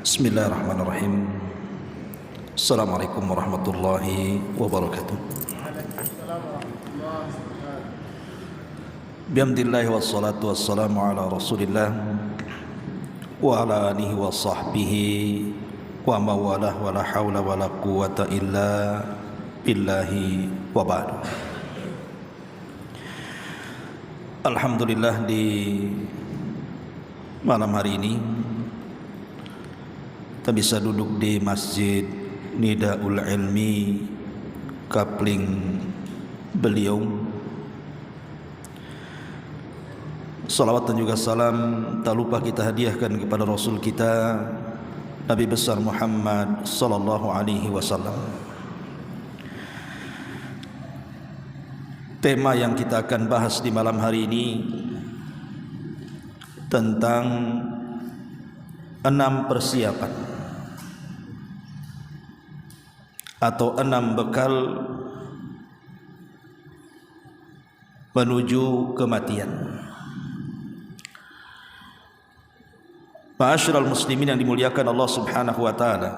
Bismillahirrahmanirrahim. Assalamualaikum warahmatullahi wabarakatuh. Bihamdillahi wassalatu wassalamu ala rasulillah wa ala alihi wa sahbihi wa mawalah wa la hawla wa la quwata illa billahi wa ba'du. Alhamdulillah, di malam hari ini kita bisa duduk di Masjid Nidaul Ilmi Kapling Beliau. Salawat dan juga salam tak lupa kita hadiahkan kepada Rasul kita Nabi besar Muhammad sallallahu alaihi wasallam. Tema yang kita akan bahas di malam hari ini tentang 6 persiapan atau 6 bekal menuju kematian. Ma'asyiral muslimin yang dimuliakan Allah Subhanahu wa taala,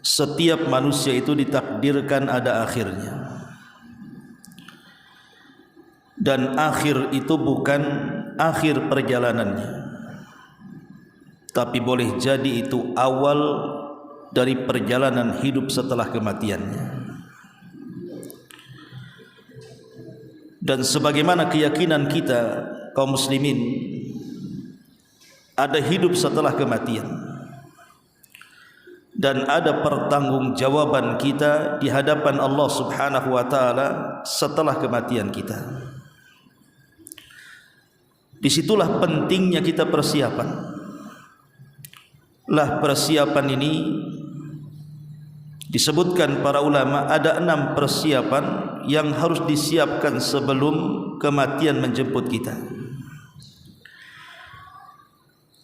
setiap manusia itu ditakdirkan ada akhirnya. Dan akhir itu bukan akhir perjalanannya, tapi boleh jadi itu awal dari perjalanan hidup setelah kematiannya. Dan sebagaimana keyakinan kita kaum muslimin, ada hidup setelah kematian dan ada pertanggungjawaban kita di hadapan Allah Subhanahu wa taala setelah kematian kita. Disitulah pentingnya kita persiapan. Lah persiapan ini disebutkan para ulama ada 6 persiapan yang harus disiapkan sebelum kematian menjemput kita.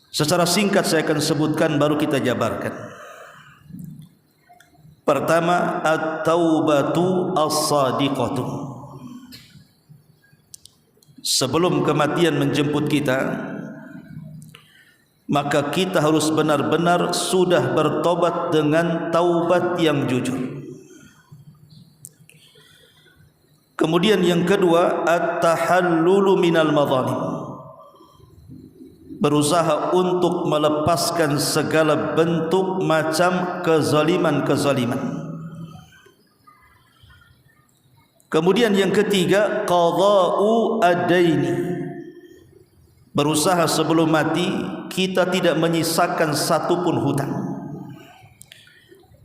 Secara singkat saya akan sebutkan, baru kita jabarkan. Pertama, at-taubatu as-sadiqatu. Sebelum kematian menjemput kita, maka kita harus benar-benar sudah bertobat dengan taubat yang jujur. Kemudian yang kedua, at-tahallulu minal madhalim. Berusaha untuk melepaskan segala bentuk macam kezaliman-kezaliman. Kemudian yang ketiga, qadha'u ad-daini. Berusaha sebelum mati kita tidak menyisakan satupun hutang,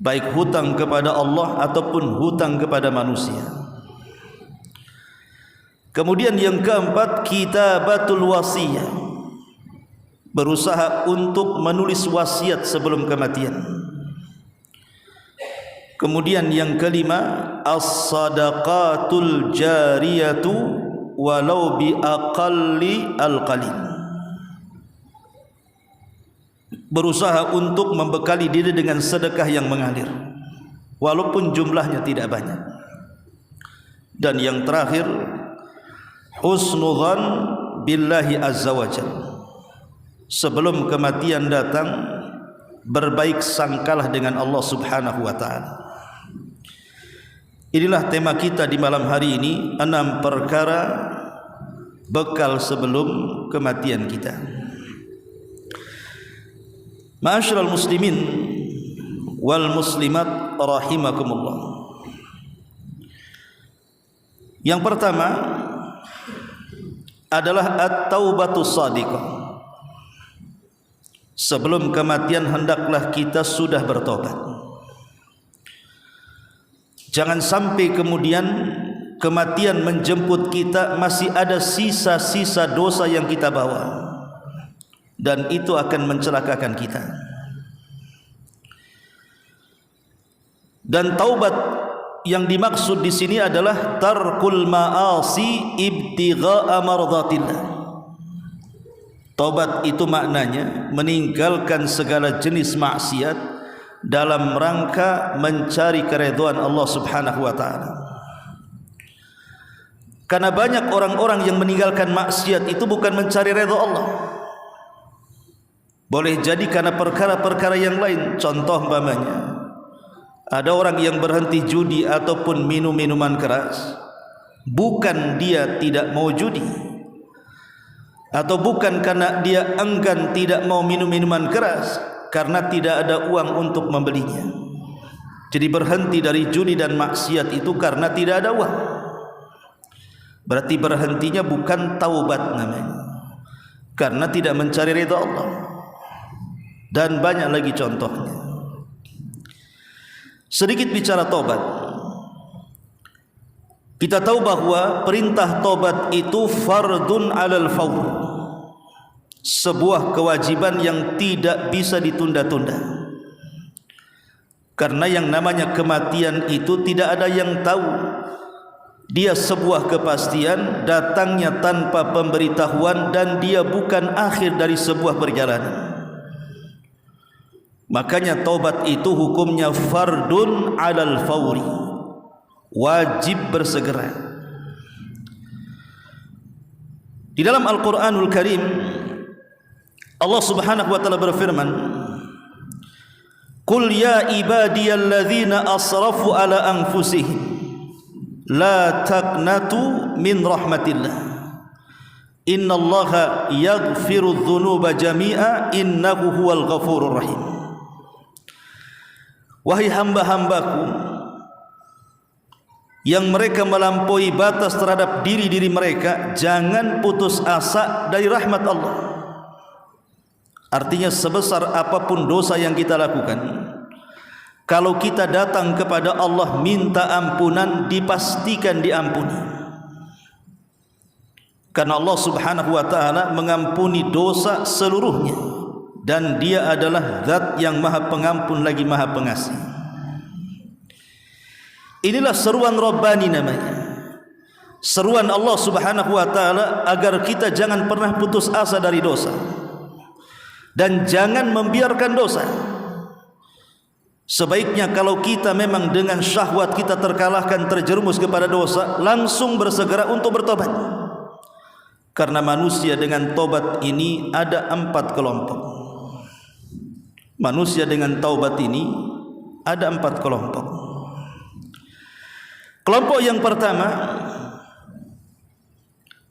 baik hutang kepada Allah ataupun hutang kepada manusia. Kemudian yang keempat, kitabatul wasiyah. Berusaha untuk menulis wasiat sebelum kematian. Kemudian yang kelima, as-sadaqatul jariyatu walau bi aqalli al-qalil. Berusaha untuk membekali diri dengan sedekah yang mengalir walaupun jumlahnya tidak banyak. Dan yang terakhir, husnudzan billahi azza wajalla. Sebelum kematian datang, berbaik sangkalah dengan Allah Subhanahu wa taala. Inilah tema kita di malam hari ini, 6 perkara bekal sebelum kematian kita. Ma'asyiral muslimin wal muslimat rahimakumullah. Yang pertama adalah at-taubatus shadiqah. Sebelum kematian hendaklah kita sudah bertobat. Jangan sampai kemudian kematian menjemput kita masih ada sisa-sisa dosa yang kita bawa, dan itu akan mencelakakan kita. Dan taubat yang dimaksud di sini adalah tarkul ma'asi ibtigha'a mardhatillah. Taubat itu maknanya meninggalkan segala jenis maksiat dalam rangka mencari keridhaan Allah Subhanahu wa taala. Karena banyak orang-orang yang meninggalkan maksiat itu bukan mencari redha Allah, Boleh jadi karena perkara-perkara yang lain. Contoh umpamanya, ada orang yang berhenti judi ataupun minum minuman keras, bukan dia tidak mau judi, atau bukan karena dia enggan tidak mau minum minuman keras, karena tidak ada uang untuk membelinya. Jadi berhenti dari judi dan maksiat itu karena tidak ada uang. Berarti berhentinya bukan taubat namanya, karena tidak mencari ridha Allah. Dan banyak lagi contohnya. Sedikit bicara taubat. Kita tahu bahwa perintah taubat itu fardun 'alal fawr, sebuah kewajiban yang tidak bisa ditunda-tunda. Karena yang namanya kematian itu tidak ada yang tahu. Dia sebuah kepastian, datangnya tanpa pemberitahuan, dan dia bukan akhir dari sebuah perjalanan. Makanya taubat itu hukumnya fardun 'alal fawri, wajib bersegera. Di dalam Al-Qur'anul Karim Allah Subhanahu wa taala berfirman, "Qul ya ibadiyalladzina asrafu ala anfusihim la taqnatu min rahmatillah innallaha yaghfiru dzunuba jami'a innahu huwal ghafurur rahim." Wahai hamba-hambaku yang mereka melampaui batas terhadap diri-diri mereka, jangan putus asa dari rahmat Allah. Artinya sebesar apapun dosa yang kita lakukan, kalau kita datang kepada Allah minta ampunan, dipastikan diampuni. Karena Allah Subhanahu wa taala mengampuni dosa seluruhnya, dan dia adalah zat yang maha pengampun lagi maha pengasih. Inilah seruan Rabbani namanya, seruan Allah Subhanahu wa taala agar kita jangan pernah putus asa dari dosa dan jangan membiarkan dosa. Sebaiknya kalau kita memang dengan syahwat kita terkalahkan, terjerumus kepada dosa, langsung bersegera untuk bertobat. Karena manusia dengan tobat ini ada 4 kelompok. Manusia dengan taubat ini ada 4 kelompok. Kelompok yang pertama,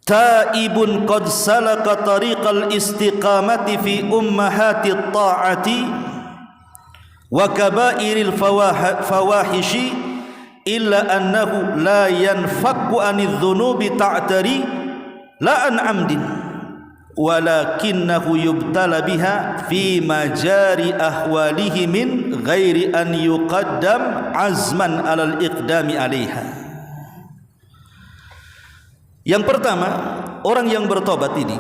taibun qad salaka tariqal istiqamati fi ummahati ta'ati wa kabairil fawahishi illa annahu la yanfakku anidh dhunubi ta'tari la an amdin walakinnahu yubtala biha fi majari ahwalihi min ghairi an yuqaddam azman alal iqdami alaiha. Yang pertama, orang yang bertobat ini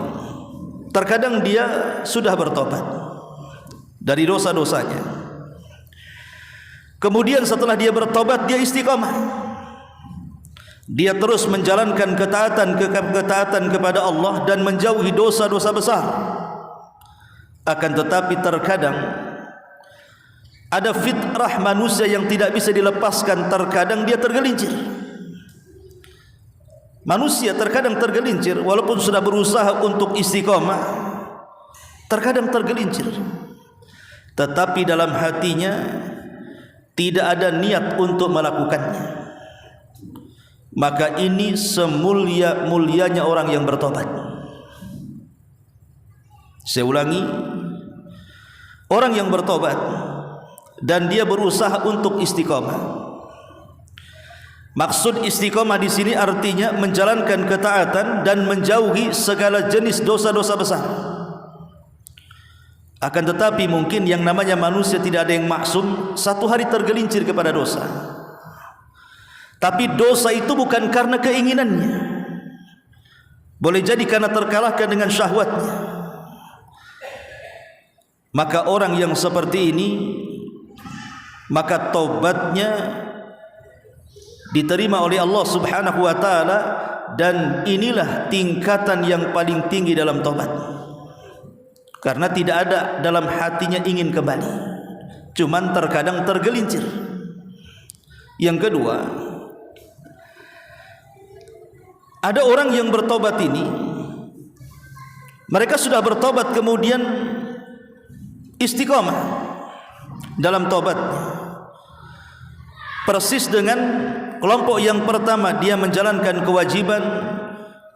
terkadang dia sudah bertobat dari dosa-dosanya, kemudian setelah dia bertobat dia istiqamah, dia terus menjalankan ketaatan kepada Allah dan menjauhi dosa-dosa besar. Akan tetapi terkadang ada fitrah manusia yang tidak bisa dilepaskan, terkadang dia tergelincir. Manusia terkadang tergelincir, walaupun sudah berusaha untuk istiqamah, terkadang tergelincir, tetapi dalam hatinya tidak ada niat untuk melakukannya. Maka ini semulia-mulianya orang yang bertobat. Saya ulangi, orang yang bertobat dan dia berusaha untuk istiqamah. Maksud istiqamah di sini artinya menjalankan ketaatan dan menjauhi segala jenis dosa-dosa besar. Akan tetapi mungkin yang namanya manusia tidak ada yang maksum, satu hari tergelincir kepada dosa. Tapi dosa itu bukan karena keinginannya, boleh jadi karena terkalahkan dengan syahwatnya. Maka orang yang seperti ini, maka taubatnya diterima oleh Allah Subhanahu wa taala, dan inilah tingkatan yang paling tinggi dalam taubat. Karena tidak ada dalam hatinya ingin kembali, cuman terkadang tergelincir. Yang kedua, ada orang yang bertobat ini, mereka sudah bertobat kemudian istiqamah dalam taubatnya. Persis dengan kelompok yang pertama, dia menjalankan kewajiban,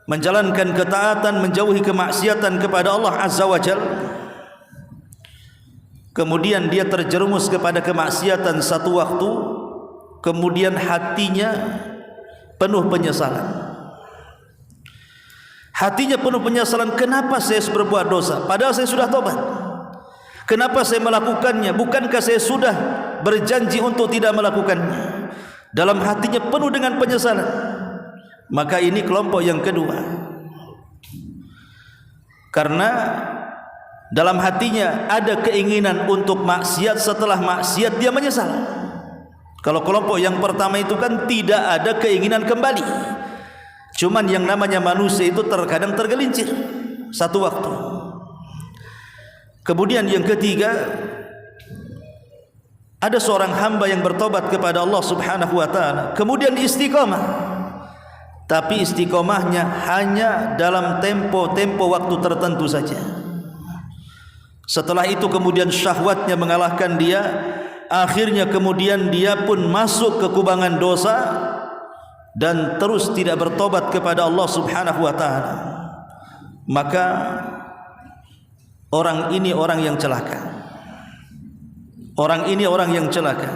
menjalankan ketaatan, menjauhi kemaksiatan kepada Allah Azza wa Jalla. Kemudian dia terjerumus kepada kemaksiatan satu waktu, kemudian hatinya penuh penyesalan. Hatinya penuh penyesalan, kenapa saya berbuat dosa padahal saya sudah tobat? Kenapa saya melakukannya? Bukankah saya sudah berjanji untuk tidak melakukannya? Dalam hatinya penuh dengan penyesalan. Maka ini kelompok yang kedua. Karena dalam hatinya ada keinginan untuk maksiat, setelah maksiat dia menyesal. Kalau kelompok yang pertama itu kan tidak ada keinginan kembali. Cuman yang namanya manusia itu terkadang tergelincir satu waktu. Kemudian yang ketiga, ada seorang hamba yang bertobat kepada Allah Subhanahu wa taala, kemudian istiqamah. Tapi istiqamahnya hanya dalam tempo waktu tertentu saja. Setelah itu kemudian syahwatnya mengalahkan dia, akhirnya kemudian dia pun masuk ke kubangan dosa dan terus tidak bertobat kepada Allah Subhanahu wa taala. Maka orang ini orang yang celaka. Orang ini orang yang celaka.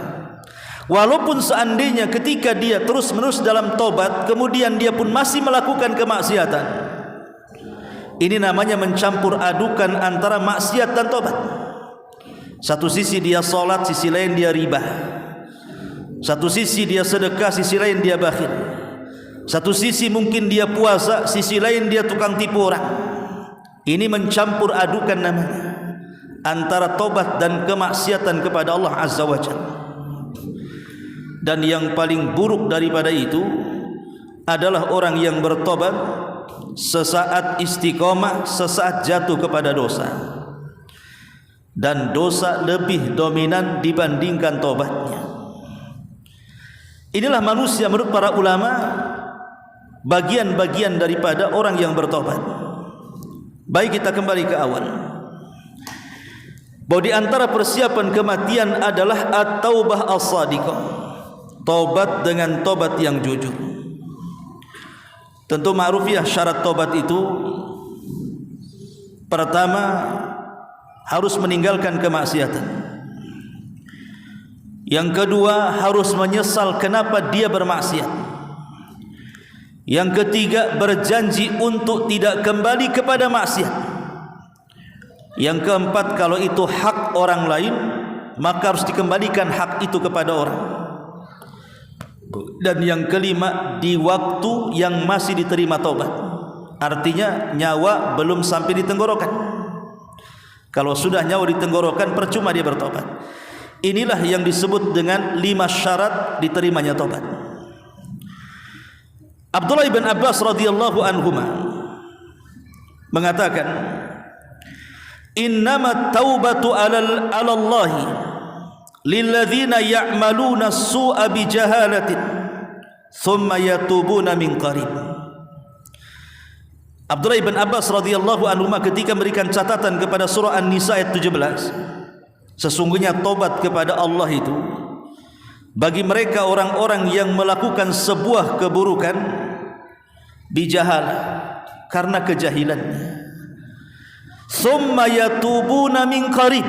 Walaupun seandainya ketika dia terus-menerus dalam tobat, kemudian dia pun masih melakukan kemaksiatan, ini namanya mencampur adukan antara maksiat dan tobat. Satu sisi dia salat, sisi lain dia riba. Satu sisi dia sedekah, sisi lain dia bakhil. Satu sisi mungkin dia puasa, sisi lain dia tukang tipu orang. Ini mencampur adukan namanya antara tobat dan kemaksiatan kepada Allah Azza wa Jalla. Dan yang paling buruk daripada itu adalah orang yang bertobat sesaat istiqomah, sesaat jatuh kepada dosa, dan dosa lebih dominan dibandingkan tobatnya. Inilah manusia menurut para ulama, bagian-bagian daripada orang yang bertobat. Baik, kita kembali ke awal, bahwa di antara persiapan kematian adalah at-taubah as-sadiqah, taubat dengan taubat yang jujur. Tentu ma'rufiyah syarat taubat itu, pertama harus meninggalkan kemaksiatan. Yang kedua harus menyesal kenapa dia bermaksiat. Yang ketiga berjanji untuk tidak kembali kepada maksiat. Yang keempat, kalau itu hak orang lain, maka harus dikembalikan hak itu kepada orang. Dan yang kelima, di waktu yang masih diterima taubat. Artinya nyawa belum sampai di tenggorokan. Kalau sudah nyawa di tenggorokan, percuma dia bertobat. Inilah yang disebut dengan 5 syarat diterimanya taubat. Abdullah bin Abbas radhiyallahu anhuma mengatakan, innamat taubatu 'ala Allahi lilladzina ya'maluna as-su'a bi jahalatin thumma yatubuna min qarib. Abdullah bin Abbas radhiyallahu anhu ketika memberikan catatan kepada surah An-Nisa ayat 17, sesungguhnya tobat kepada Allah itu bagi mereka orang-orang yang melakukan sebuah keburukan bijahalah, karena kejahilannya. Thumma yatubuna min qarib,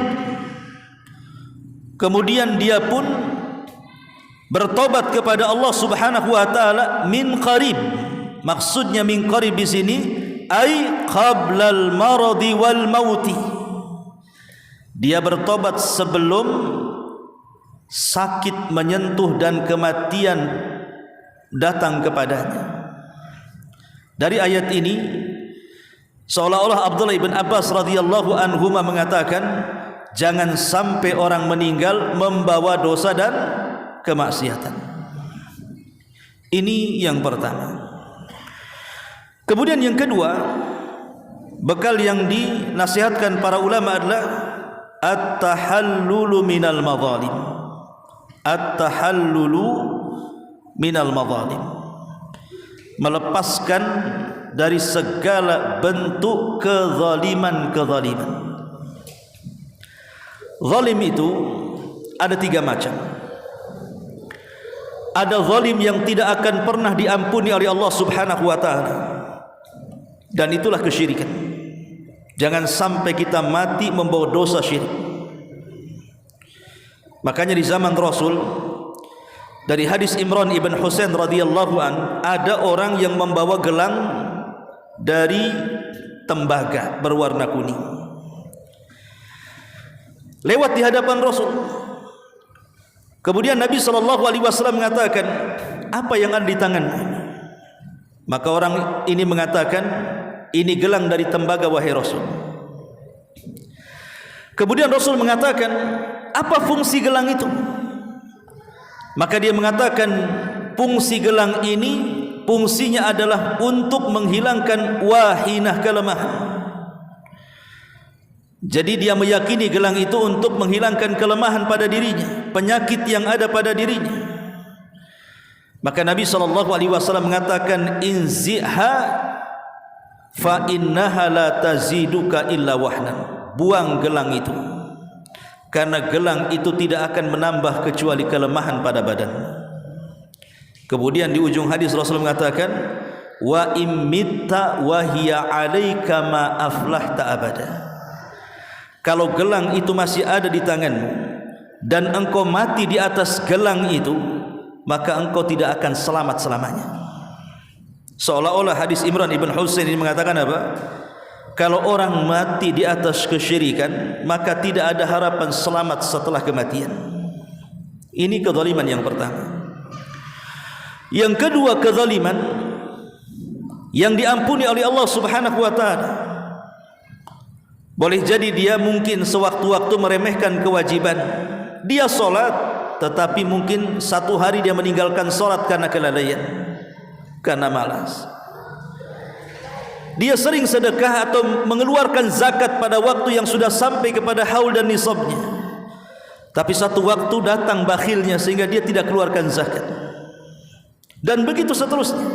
kemudian dia pun bertobat kepada Allah Subhanahu wa taala min qarib. Maksudnya min qarib di sini ai qablal maradi wal mauti. Dia bertobat sebelum sakit menyentuh dan kematian datang kepadanya. Dari ayat ini seolah-olah Abdullah bin Abbas radhiyallahu anhu mengatakan, jangan sampai orang meninggal membawa dosa dan kemaksiatan. Ini yang pertama. Kemudian yang kedua, bekal yang dinasihatkan para ulama adalah at-tahallulu minal madzalim. At-tahallulu minal madzalim, melepaskan dari segala bentuk kezaliman-kezaliman. zalim itu ada 3 macam. Ada zalim yang tidak akan pernah diampuni oleh Allah Subhanahu wa taala, dan itulah kesyirikan. Jangan sampai kita mati membawa dosa syirik. Makanya di zaman Rasul, dari hadis Imran ibn Husain radhiyallahu an, ada orang yang membawa gelang dari tembaga berwarna kuning, lewat di hadapan Rasul. Kemudian Nabi SAW mengatakan, apa yang ada di tanganmu? Maka orang ini mengatakan, ini gelang dari tembaga wahai Rasul. Kemudian Rasul mengatakan, apa fungsi gelang itu? Maka dia mengatakan, fungsi gelang ini fungsinya adalah untuk menghilangkan wahinah, kelemahan. Jadi dia meyakini gelang itu untuk menghilangkan kelemahan pada dirinya, penyakit yang ada pada dirinya. Maka Nabi SAW mengatakan, inziha fa innaha la taziduka illa wahnan. Buang gelang itu, karena gelang itu tidak akan menambah kecuali kelemahan pada badan. Kemudian di ujung hadis Rasul mengatakan, wa immitta wa hiya 'alaika ma aflahta abada. Kalau gelang itu masih ada di tanganmu dan engkau mati di atas gelang itu, maka engkau tidak akan selamat selamanya. Seolah-olah hadis Imran ibn Husain ini mengatakan apa? Kalau orang mati di atas kesyirikan, maka tidak ada harapan selamat setelah kematian. Ini kezaliman yang pertama. Yang kedua, kezaliman yang diampuni oleh Allah Subhanahu wa taala. Boleh jadi dia mungkin sewaktu-waktu meremehkan kewajiban. Dia sholat, tetapi mungkin satu hari dia meninggalkan sholat karena kelalaian, karena malas. Dia sering sedekah atau mengeluarkan zakat pada waktu yang sudah sampai kepada haul dan nisabnya, tapi satu waktu datang bakhilnya sehingga dia tidak keluarkan zakat. Dan begitu seterusnya.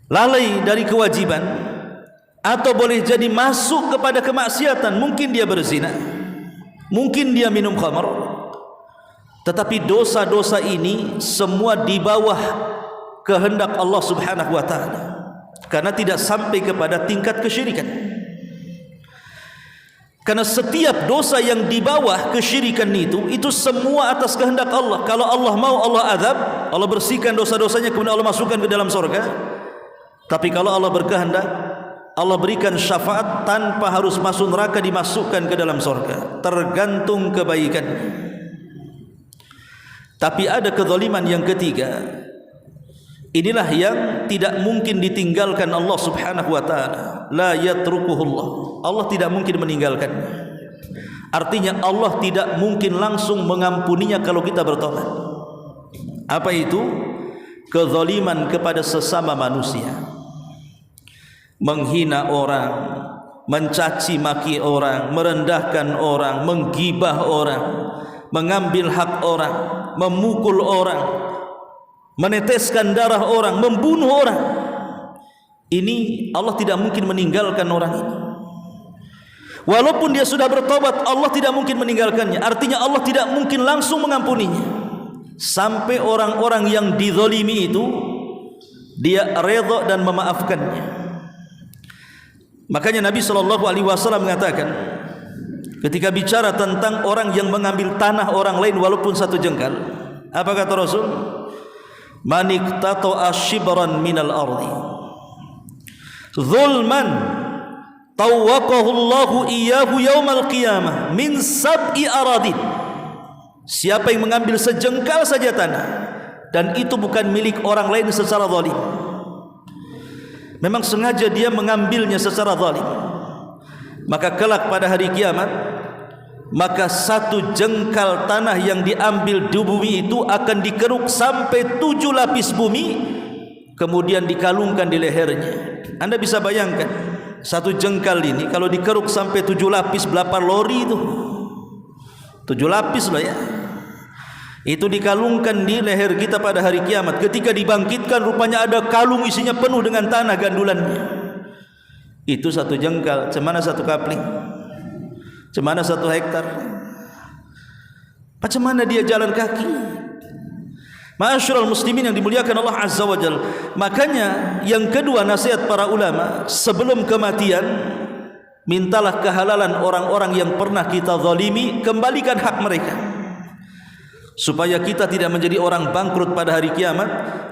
Lalai dari kewajiban, atau boleh jadi masuk kepada kemaksiatan. Mungkin dia berzina, mungkin dia minum khamar, tetapi dosa-dosa ini semua di bawah kehendak Allah Subhanahu wa taala, karena tidak sampai kepada tingkat kesyirikan. Karena setiap dosa yang di bawah kesyirikan itu semua atas kehendak Allah. Kalau Allah mau, Allah azab, Allah bersihkan dosa-dosanya, kemudian Allah masukkan ke dalam surga. Tapi kalau Allah berkehendak, Allah berikan syafaat tanpa harus masuk neraka, dimasukkan ke dalam surga, tergantung kebaikan. Tapi ada kezaliman yang ketiga. Inilah yang tidak mungkin ditinggalkan Allah Subhanahu wa taala. La yatrukuhullah. Allah tidak mungkin meninggalkannya. Artinya Allah tidak mungkin langsung mengampuninya kalau kita bertobat. Apa itu? Kezaliman kepada sesama manusia. Menghina orang, mencaci maki orang, merendahkan orang, menggibah orang, mengambil hak orang, memukul orang, meneteskan darah orang, membunuh orang. Ini Allah tidak mungkin meninggalkan orang ini. Walaupun dia sudah bertobat, Allah tidak mungkin meninggalkannya. Artinya Allah tidak mungkin langsung mengampuninya. Sampai orang-orang yang dizalimi itu dia redha dan memaafkannya. Makanya Nabi SAW mengatakan, ketika bicara tentang orang yang mengambil tanah orang lain walaupun satu jengkal, apa kata Rasul? Man iqtata'a shibran minal ardi zulman tawwaqahu Allahu iyyahu yaumal qiyamah min sab'i aradin. Siapa yang mengambil sejengkal saja tanah dan itu bukan milik orang lain secara zalim, memang sengaja dia mengambilnya secara zalim, maka kelak pada hari kiamat, maka satu jengkal tanah yang diambil di bumi itu akan dikeruk sampai 7 lapis bumi, kemudian dikalungkan di lehernya. Anda bisa bayangkan satu jengkal ini kalau dikeruk sampai 7 lapis, berapa lori itu? 7 lapis loh ya. Itu dikalungkan di leher kita pada hari kiamat. Ketika dibangkitkan, rupanya ada kalung isinya penuh dengan tanah gandulannya. Itu satu jengkal, cemana satu kapling. Macam mana 1 hektar? Macam mana dia jalan kaki? Ma'asyiral muslimin yang dimuliakan Allah Azza wa Jalla. Makanya yang kedua nasihat para ulama, sebelum kematian mintalah kehalalan orang-orang yang pernah kita zalimi, kembalikan hak mereka, supaya kita tidak menjadi orang bangkrut pada hari kiamat,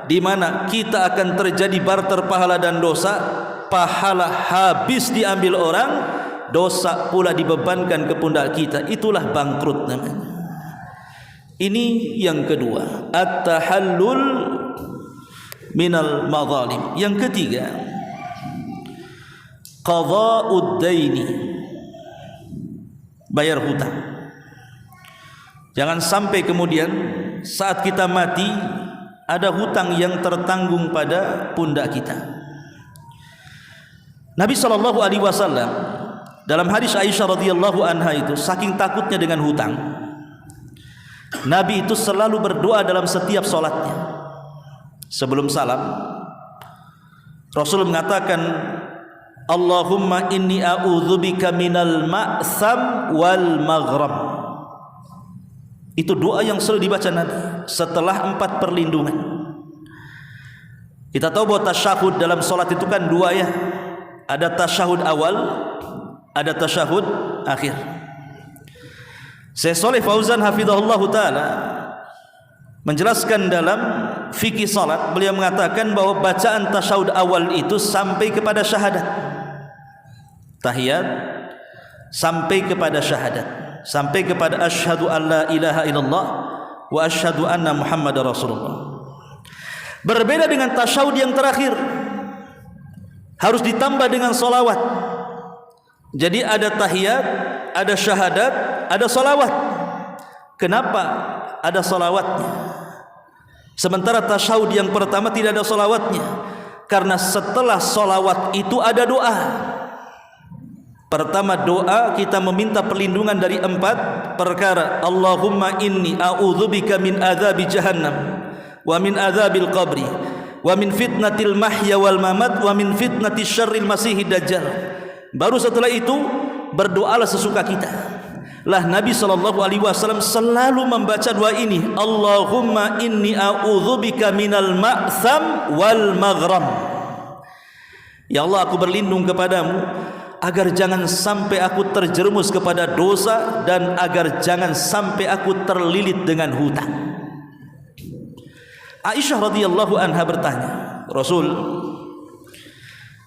di mana kita akan terjadi barter pahala dan dosa. Pahala habis diambil orang, dosa pula dibebankan ke pundak kita. Itulah bangkrut namanya. Ini yang kedua, at-tahallul minal madzalim. Yang ketiga, qada'ud daini, bayar hutang. Jangan sampai kemudian saat kita mati ada hutang yang tertanggung pada pundak kita. Nabi SAW dalam hadis Aisyah radhiyallahu anha itu, saking takutnya dengan hutang, Nabi itu selalu berdoa dalam setiap solatnya. Sebelum salam, Rasul mengatakan, Allahumma inni a'udzubika minal ma'tham wal maghram. Itu doa yang selalu dibaca Nabi setelah 4 perlindungan. Kita tahu bahwa tasyahud dalam solat itu kan 2 ya. Ada tasyahud awal, ada tasyahud akhir. Syekh Shalih Fauzan hafizahullah taala menjelaskan dalam fikih salat, beliau mengatakan bahwa bacaan tasyahud awal itu sampai kepada syahadat. Tahiyat sampai kepada syahadat, sampai kepada asyhadu alla ilaha illallah wa asyhadu anna muhammadar rasulullah. Berbeda dengan tasyahud yang terakhir, harus ditambah dengan solawat. Jadi ada tahiyat, ada syahadat, ada solawat. Kenapa ada solawatnya? Sementara tasyahud yang pertama tidak ada solawatnya, karena setelah solawat itu ada doa. Pertama doa kita meminta perlindungan dari 4 perkara. Allahumma inni a'udzubika min adzabi jahannam wa min adzabil qabri wa min fitnatil mahya wal mamat wa min fitnatis syarril masihid dajjal. Baru setelah itu berdoalah sesuka kita. Lah Nabi SAW selalu membaca doa ini, Allahumma inni a'udzubika minal ma'tham wal maghram. Ya Allah, aku berlindung kepadamu agar jangan sampai aku terjerumus kepada dosa dan agar jangan sampai aku terlilit dengan hutang. Aisyah radhiyallahu anha bertanya, Rasul,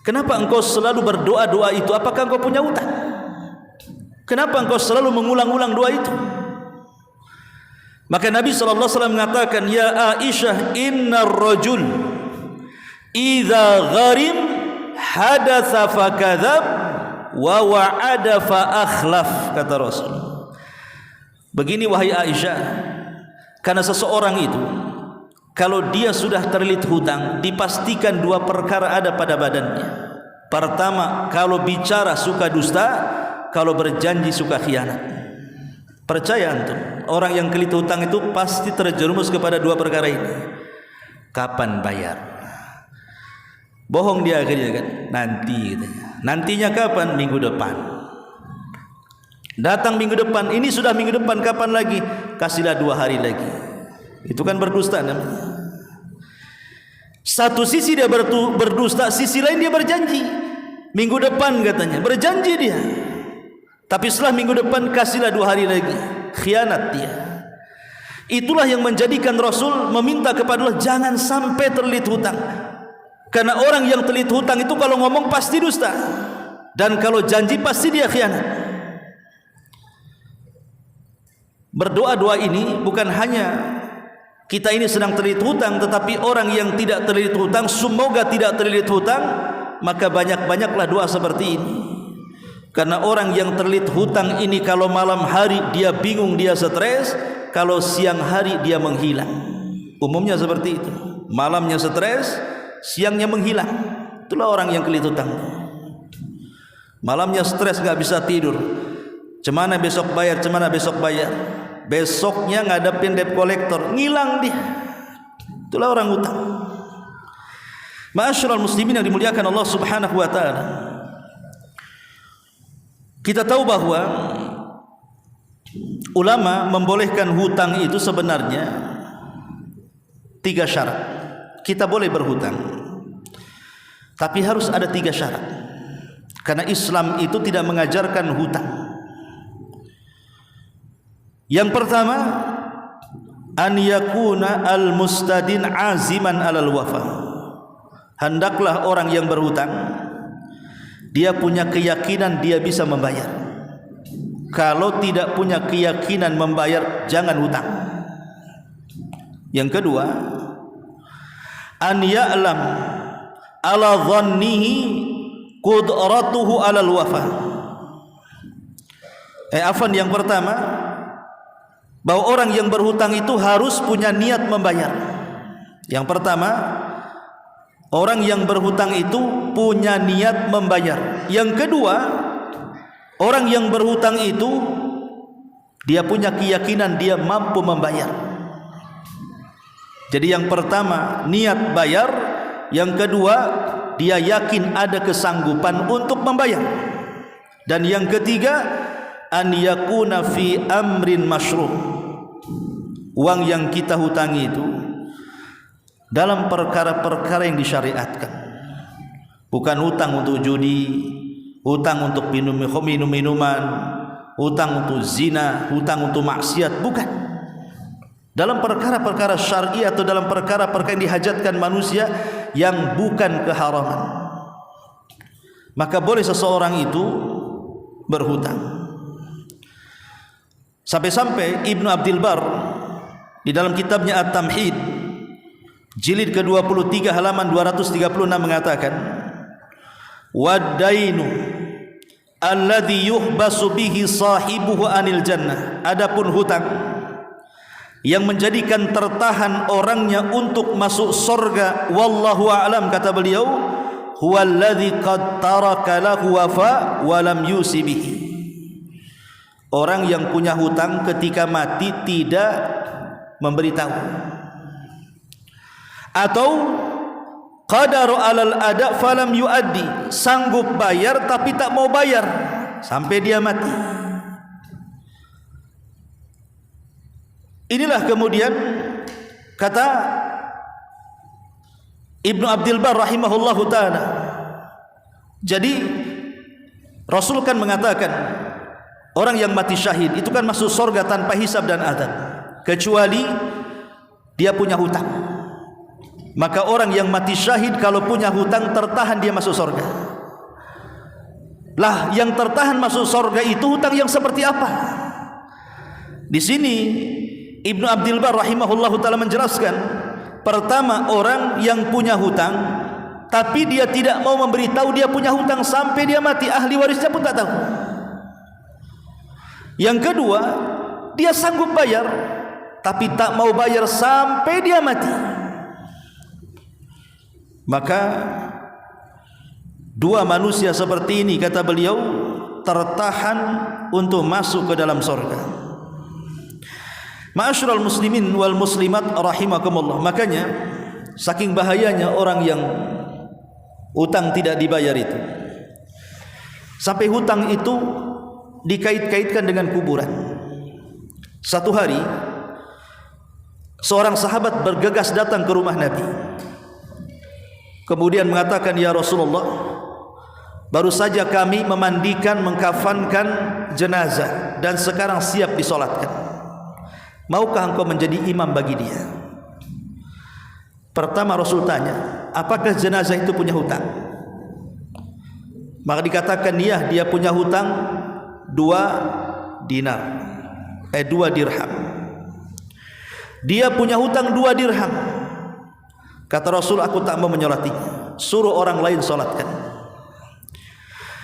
kenapa engkau selalu berdoa doa itu? Apakah engkau punya hutang? Kenapa engkau selalu mengulang-ulang doa itu? Maka Nabi SAW mengatakan, ya Aisyah, innar rajul idza gharim hadatsa fakadzab wa wa'ada fa akhlaf, kata Rasul. Begini wahai Aisyah, karena seseorang itu kalau dia sudah terlilit hutang, dipastikan 2 perkara ada pada badannya. Pertama, kalau bicara suka dusta, kalau berjanji suka khianat. Percaya antum, orang yang terlilit hutang itu pasti terjerumus kepada 2 perkara ini. Kapan bayar? Bohong dia akhirnya kan, nanti katanya. Nantinya kapan? Minggu depan. Datang minggu depan, ini sudah minggu depan, kapan lagi? Kasihlah 2 hari lagi. Itu kan berdusta namanya. Satu sisi dia berdusta, sisi lain dia berjanji. Minggu depan katanya, berjanji dia. Tapi setelah minggu depan kasihlah 2 hari lagi. Khianat dia. Itulah yang menjadikan Rasul meminta kepada Allah jangan sampai terlilit hutang. Karena orang yang terlilit hutang itu kalau ngomong pasti dusta, dan kalau janji pasti dia khianat. Berdoa-doa ini bukan hanya kita ini sedang terlilit hutang, tetapi orang yang tidak terlilit hutang semoga tidak terlilit hutang. Maka banyak-banyaklah doa seperti ini. Karena orang yang terlilit hutang ini kalau malam hari dia bingung, dia stres, kalau siang hari dia menghilang. Umumnya seperti itu. Malamnya stres, siangnya menghilang. Itulah orang yang terlilit hutang. Malamnya stres, gak bisa tidur. Cemana besok bayar, cemana besok bayar. Besoknya ngadepin debt collector, ngilang dia. Itulah orang hutang. Ma'asyiral muslimin yang dimuliakan Allah Subhanahu wa taala. Kita tahu bahwa ulama membolehkan hutang itu sebenarnya 3 syarat. Kita boleh berhutang, tapi harus ada 3 syarat. Karena Islam itu tidak mengajarkan hutang. Yang pertama, an yakuna al-mustadin aziman alal wafa. Hendaklah orang yang berhutang dia punya keyakinan dia bisa membayar. Kalau tidak punya keyakinan membayar, jangan hutang. Yang kedua, an ya'lam ala dhannihi qudratuhu alal wafa. Yang pertama, bahwa orang yang berhutang itu harus punya niat membayar. Yang pertama, orang yang berhutang itu punya niat membayar. Yang kedua, orang yang berhutang itu dia punya keyakinan dia mampu membayar. Jadi yang pertama niat bayar, yang kedua dia yakin ada kesanggupan untuk membayar, dan yang ketiga an yakuna fi amrin masyru'. Uang yang kita hutangi itu dalam perkara-perkara yang disyariatkan. Bukan hutang untuk judi, hutang untuk minum-minuman, hutang untuk zina, hutang untuk maksiat, bukan. Dalam perkara-perkara syar'i atau dalam perkara-perkara yang dihajatkan manusia yang bukan keharaman, maka boleh seseorang itu berhutang. Sampai-sampai Ibnu Abdul Bar di dalam kitabnya At-Tamhid jilid ke-23 halaman 236 mengatakan, wad-dainu alladhi yuhbasu bihi sahibuhu anil jannah. Adapun hutang yang menjadikan tertahan orangnya untuk masuk surga, wallahu a'lam, kata beliau, huwallazi qad taraka lahu wafa wa lam yusi bihi. Orang yang punya hutang ketika mati tidak memberitahu, atau qadaru alal ada falam yuaddi, sanggup bayar tapi tak mau bayar sampai dia mati. Inilah kemudian kata Ibnu Abdul Bar rahimahullahu ta'ala. Jadi Rasul kan mengatakan orang yang mati syahid itu kan masuk surga tanpa hisab dan adab, kecuali dia punya hutang. Maka orang yang mati syahid kalau punya hutang tertahan dia masuk surga. Lah yang tertahan masuk surga itu hutang yang seperti apa? Di sini Ibnu Abdul Bar rahimahullahu ta'ala menjelaskan, pertama, orang yang punya hutang tapi dia tidak mau memberitahu dia punya hutang sampai dia mati, ahli warisnya pun tak tahu. Yang kedua, dia sanggup bayar tapi tak mau bayar sampai dia mati. Maka dua manusia seperti ini, kata beliau, tertahan untuk masuk ke dalam surga. Ma'asyiral muslimin wal muslimat rahimakumullah. Makanya saking bahayanya orang yang hutang tidak dibayar itu, sampai hutang itu dikait-kaitkan dengan kuburan. Satu hari seorang sahabat bergegas datang ke rumah Nabi, kemudian mengatakan, ya Rasulullah, baru saja kami memandikan, mengkafankan jenazah dan sekarang siap disolatkan. Maukah engkau menjadi imam bagi dia? Pertama Rasul tanya, apakah jenazah itu punya hutang? Maka dikatakan, iya, dia punya hutang 2 dirham. Dia punya hutang 2 dirham. Kata Rasul, aku tak mau menyolatinya, suruh orang lain solatkan.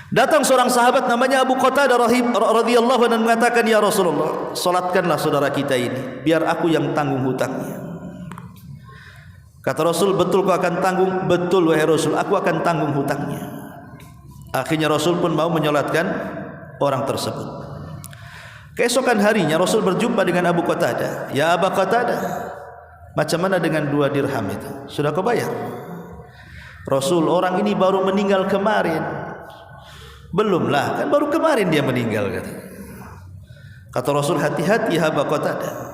Datang seorang sahabat namanya Abu Qatadah radhiyallahu anhu dan mengatakan, ya Rasulullah, solatkanlah saudara kita ini, biar aku yang tanggung hutangnya. Kata Rasul, betul kau akan tanggung? Betul wahai Rasul, aku akan tanggung hutangnya. Akhirnya Rasul pun mau menyolatkan orang tersebut. Keesokan harinya Rasul berjumpa dengan Abu Qatadah. Ya Abu Qatadah, macam mana dengan 2 dirham itu? Sudah kau bayar? Rasul, orang ini baru meninggal kemarin. Belumlah, kan baru kemarin dia meninggal, kata. Kata Rasul, hati-hati ya Abu Qatadah.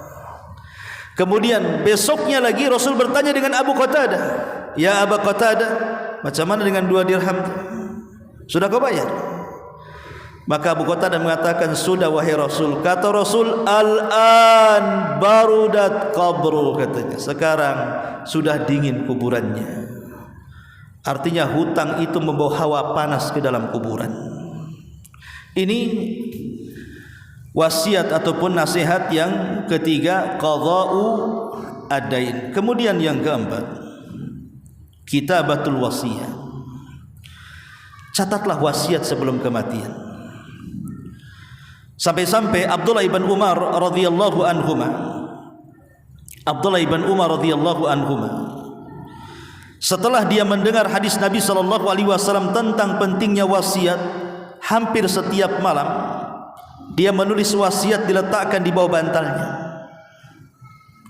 Kemudian besoknya lagi Rasul bertanya dengan Abu Qatadah, ya Abu Qatadah, macam mana dengan 2 dirham? Sudah kau bayar? Maka Abu Qatadah mengatakan, sudah wahai Rasul. Kata Rasul, al-an barudat qabru, katanya, sekarang sudah dingin kuburannya. Artinya hutang itu membawa hawa panas ke dalam kuburan. Ini wasiat ataupun nasihat yang ketiga, qadha'u ad-dain. Kemudian yang keempat, kitabatul wasiyah. Catatlah wasiat sebelum kematian. Sampai-sampai Abdullah ibn Umar radhiyallahu anhuma, Abdullah ibn Umar radhiyallahu anhuma, setelah dia mendengar hadis Nabi SAW tentang pentingnya wasiat, hampir setiap malam dia menulis wasiat diletakkan di bawah bantalnya.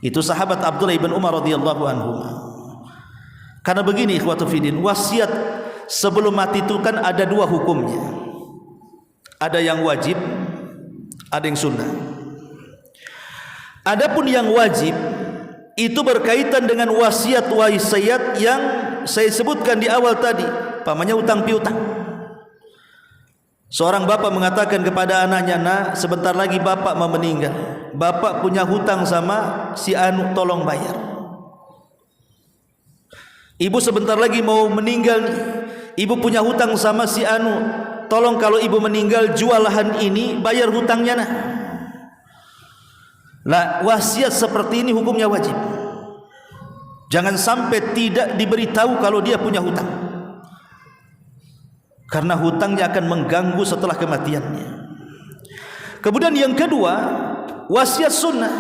Itu sahabat Abdullah ibn Umar radhiyallahu anhuma. Karena begini ikhwatu fiddin, wasiat sebelum mati itu kan ada 2 hukumnya. Ada yang wajib, ada yang sunnah. Adapun yang wajib itu berkaitan dengan wasiat yang saya sebutkan di awal tadi, pamannya utang piutang. Seorang bapak mengatakan kepada anaknya, nak, sebentar lagi bapak mau meninggal, bapak punya hutang sama si anu, tolong bayar. Ibu sebentar lagi mau meninggal nih, ibu punya hutang sama si anu, tolong kalau ibu meninggal jual lahan ini, bayar hutangnya nah. Lah, wasiat seperti ini hukumnya wajib. Jangan sampai tidak diberitahu kalau dia punya hutang, karena hutangnya akan mengganggu setelah kematiannya. Kemudian yang kedua, wasiat sunnah.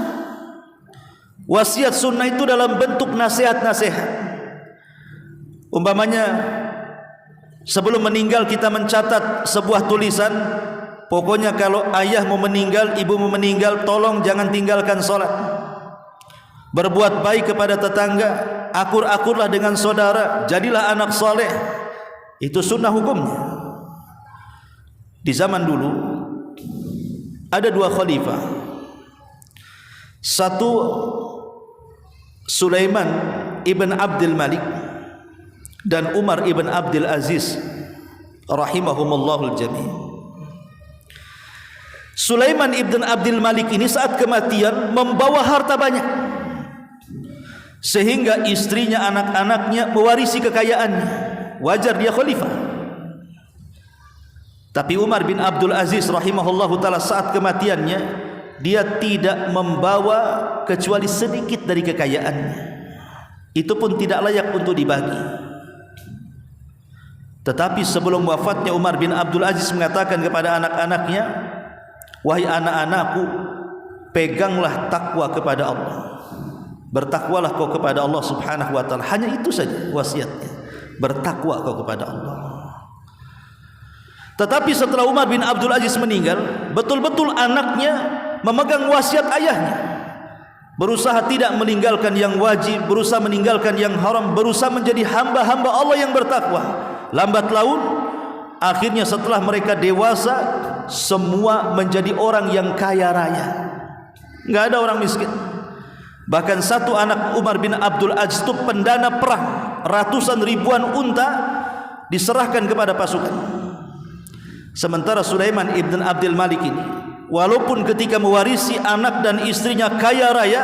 Wasiat sunnah itu dalam bentuk nasihat-nasihat. Umpamanya sebelum meninggal kita mencatat sebuah tulisan, pokoknya kalau ayah mau meninggal, ibu mau meninggal, tolong jangan tinggalkan sholat, berbuat baik kepada tetangga, akur-akurlah dengan saudara, jadilah anak soleh. Itu sunnah hukumnya. Di zaman dulu ada 2 khalifah, satu Sulaiman ibn Abdul Malik dan Umar ibn Abdul Aziz rahimahumallahul jami'. Sulaiman ibn Abdul Malik ini saat kematian membawa harta banyak, sehingga istrinya, anak-anaknya mewarisi kekayaannya. Wajar dia khalifah. Tapi Umar bin Abdul Aziz rahimahullahu ta'ala saat kematiannya, dia tidak membawa kecuali sedikit dari kekayaannya. Itu pun tidak layak untuk dibagi. Tetapi sebelum wafatnya, Umar bin Abdul Aziz mengatakan kepada anak-anaknya, wahai anak-anakku, peganglah takwa kepada Allah, bertakwalah kau kepada Allah subhanahu wa ta'ala. Hanya itu saja wasiatnya, bertakwa kau kepada Allah. Tetapi setelah Umar bin Abdul Aziz meninggal, betul-betul anaknya memegang wasiat ayahnya, berusaha tidak meninggalkan yang wajib, berusaha meninggalkan yang haram, berusaha menjadi hamba-hamba Allah yang bertakwa. Lambat laun, akhirnya setelah mereka dewasa, semua menjadi orang yang kaya raya, enggak ada orang miskin. Bahkan satu anak Umar bin Abdul Aziz itu pendana perang, ratusan ribuan unta diserahkan kepada pasukan. Sementara Sulaiman ibn Abdul Malik ini, walaupun ketika mewarisi anak dan istrinya kaya raya,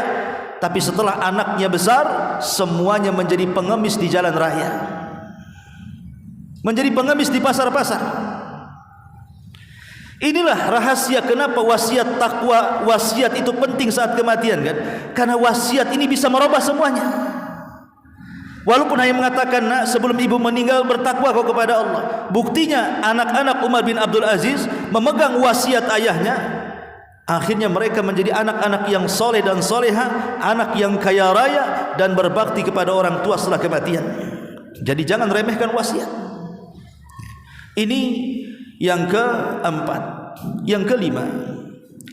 tapi setelah anaknya besar, semuanya menjadi pengemis di jalan raya, menjadi pengemis di pasar-pasar. Inilah rahasia kenapa wasiat takwa, wasiat itu penting saat kematian, kan? Karena wasiat ini bisa merubah semuanya. Walaupun hanya mengatakan, nak, sebelum ibu meninggal bertakwa kau kepada Allah. Buktinya anak-anak Umar bin Abdul Aziz memegang wasiat ayahnya. Akhirnya mereka menjadi anak-anak yang soleh dan soleha, anak yang kaya raya dan berbakti kepada orang tua setelah kematian. Jadi jangan remehkan wasiat. Ini yang keempat. Yang kelima,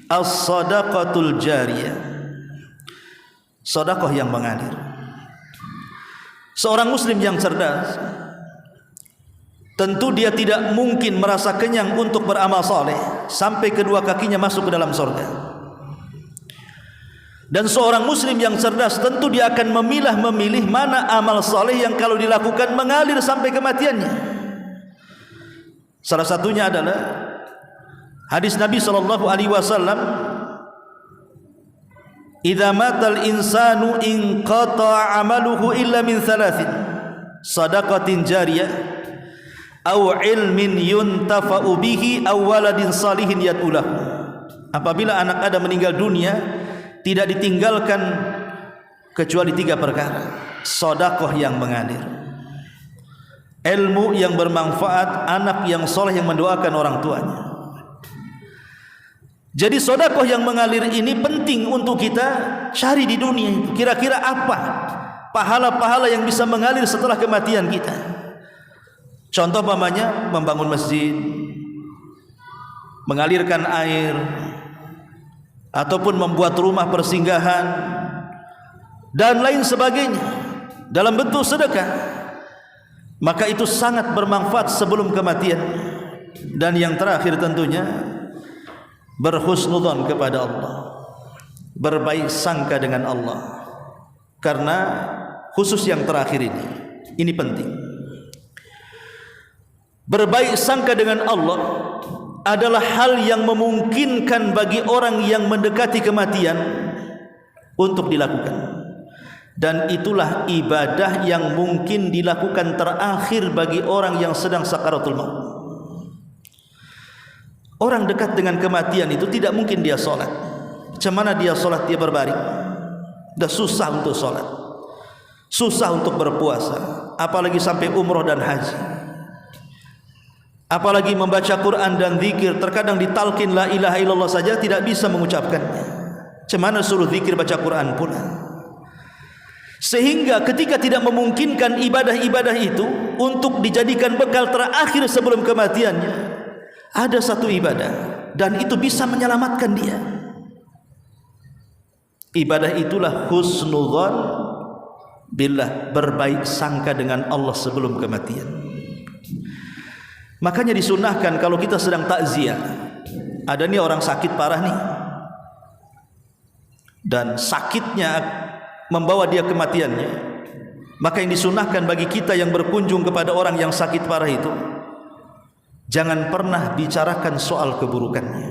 as-sadaqatul jariyah, sedekah yang mengalir. Seorang muslim yang cerdas, tentu dia tidak mungkin merasa kenyang untuk beramal soleh sampai kedua kakinya masuk ke dalam surga. Dan seorang muslim yang cerdas tentu dia akan memilih mana amal saleh yang kalau dilakukan mengalir sampai kematiannya. Salah satunya adalah hadis Nabi SAW, "Idza matal insanu inqata'a 'amaluhu illa min thalathin, shadaqatin jariyah, aw ilmin yuntafa'u bihi, aw waladin salihin yad'u lahu." Apabila anak Adam meninggal dunia, tidak ditinggalkan kecuali 3 perkara: sedekah yang mengalir, ilmu yang bermanfaat, anak yang soleh yang mendoakan orang tuanya. Jadi sedekah yang mengalir ini penting untuk kita cari di dunia itu. Kira-kira apa pahala-pahala yang bisa mengalir setelah kematian kita? Contoh umpamanya membangun masjid, mengalirkan air, ataupun membuat rumah persinggahan dan lain sebagainya dalam bentuk sedekah, maka itu sangat bermanfaat sebelum kematian. Dan yang terakhir tentunya berhusnudzon kepada Allah, berbaik sangka dengan Allah. Karena khusus yang terakhir ini penting. Berbaik sangka dengan Allah adalah hal yang memungkinkan bagi orang yang mendekati kematian untuk dilakukan, dan itulah ibadah yang mungkin dilakukan terakhir bagi orang yang sedang sakaratul maut. Orang dekat dengan kematian itu tidak mungkin dia sholat. Macam mana dia sholat? Dia berbaring, dah susah untuk sholat, susah untuk berpuasa, apalagi sampai umroh dan haji. Apalagi membaca Quran dan zikir, terkadang ditalkin la ilaha illallah saja tidak bisa mengucapkannya. Macam mana suruh zikir baca Quran pula? Sehingga ketika tidak memungkinkan ibadah-ibadah itu untuk dijadikan bekal terakhir sebelum kematiannya, ada satu ibadah dan itu bisa menyelamatkan dia. Ibadah itulah husnudzon billah, berbaik sangka dengan Allah sebelum kematian. Makanya disunahkan kalau kita sedang takziah, ada nih orang sakit parah nih, dan sakitnya membawa dia kematiannya, maka yang disunahkan bagi kita yang berkunjung kepada orang yang sakit parah itu, jangan pernah bicarakan soal keburukannya,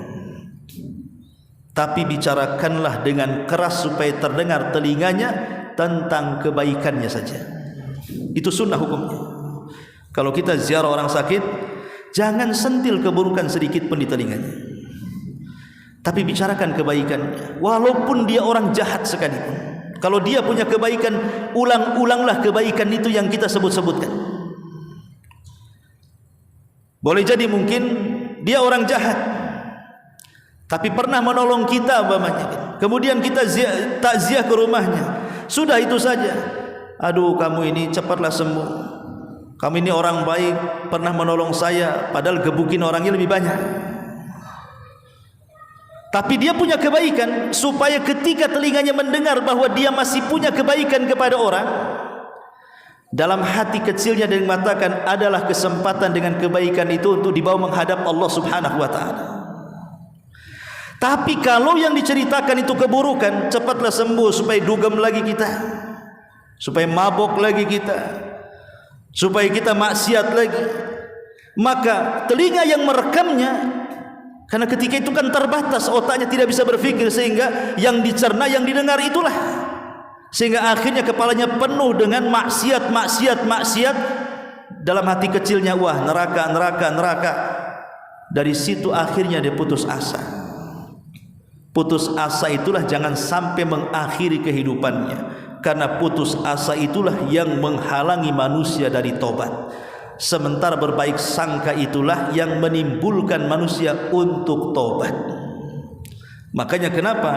tapi bicarakanlah dengan keras supaya terdengar telinganya tentang kebaikannya saja. Itu sunnah hukumnya. Kalau kita ziarah orang sakit, jangan sentil keburukan sedikit pun di telinganya, tapi bicarakan kebaikannya. Walaupun dia orang jahat sekalipun, kalau dia punya kebaikan, ulang-ulanglah kebaikan itu yang kita sebut-sebutkan. Boleh jadi mungkin dia orang jahat, tapi pernah menolong kita umpamanya, kemudian kita takziah ke rumahnya, sudah itu saja. Aduh, kamu ini cepatlah sembuh, kamu ini orang baik, pernah menolong saya, padahal gebukin orangnya lebih banyak. Tapi dia punya kebaikan, supaya ketika telinganya mendengar bahwa dia masih punya kebaikan kepada orang, dalam hati kecilnya dia mengatakan adalah kesempatan dengan kebaikan itu untuk dibawa menghadap Allah Subhanahu wa ta'ala. Tapi kalau yang diceritakan itu keburukan, cepatlah sembuh supaya dugem lagi kita, supaya mabok lagi kita, supaya kita maksiat lagi, maka telinga yang merekamnya, karena ketika itu kan terbatas, otaknya tidak bisa berpikir, sehingga yang dicerna, yang didengar itulah, sehingga akhirnya kepalanya penuh dengan maksiat. Dalam hati kecilnya, wah neraka. Dari situ akhirnya dia putus asa. Putus asa itulah jangan sampai mengakhiri kehidupannya, karena putus asa itulah yang menghalangi manusia dari tobat. Sementara berbaik sangka itulah yang menimbulkan manusia untuk tobat. Makanya kenapa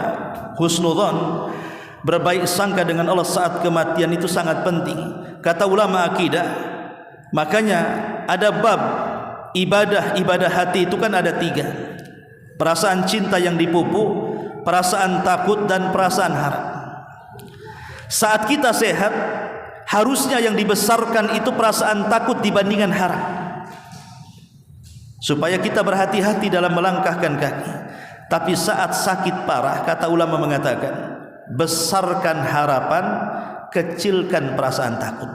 husnudzon, berbaik sangka dengan Allah saat kematian itu sangat penting. Kata ulama akidah, makanya ada bab ibadah hati itu kan ada 3. Perasaan cinta yang dipupuk, perasaan takut, dan perasaan harap. Saat kita sehat, harusnya yang dibesarkan itu perasaan takut dibandingkan harap, supaya kita berhati-hati dalam melangkahkan kaki. Tapi saat sakit parah, kata ulama mengatakan, besarkan harapan, kecilkan perasaan takut.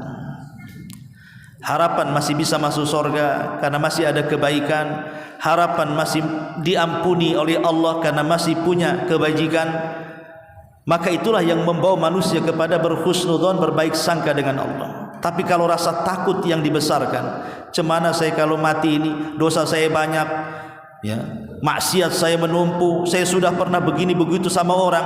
Harapan masih bisa masuk surga karena masih ada kebaikan, harapan masih diampuni oleh Allah karena masih punya kebajikan. Maka itulah yang membawa manusia kepada berhusnudzon, berbaik sangka dengan Allah. Tapi kalau rasa takut yang dibesarkan, cemana saya kalau mati ini, dosa saya banyak, ya, maksiat saya menumpuk, saya sudah pernah begini begitu sama orang,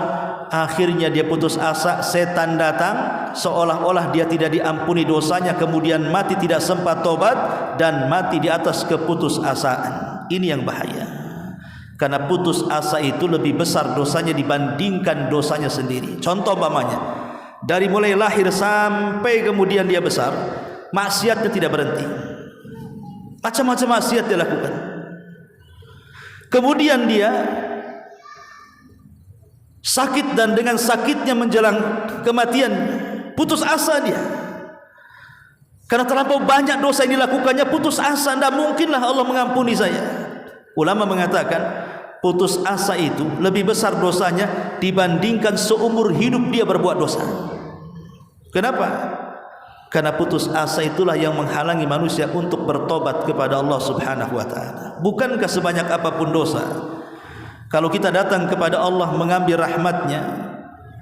akhirnya dia putus asa, setan datang, seolah-olah dia tidak diampuni dosanya, kemudian mati tidak sempat tobat dan mati di atas keputusasaan. Ini yang bahaya, karena putus asa itu lebih besar dosanya dibandingkan dosanya sendiri. Contoh umpamanya, dari mulai lahir sampai kemudian dia besar, maksiatnya tidak berhenti, macam-macam maksiat dia lakukan. Kemudian dia sakit, dan dengan sakitnya menjelang kematian putus asa dia, karena terlampau banyak dosa yang dilakukannya. Putus asa, tidak mungkinlah Allah mengampuni saya. Ulama mengatakan putus asa itu lebih besar dosanya dibandingkan seumur hidup dia berbuat dosa. Kenapa? Karena putus asa itulah yang menghalangi manusia untuk bertobat kepada Allah Subhanahu wa taala. Bukankah sebanyak apapun dosa, kalau kita datang kepada Allah mengambil rahmatnya,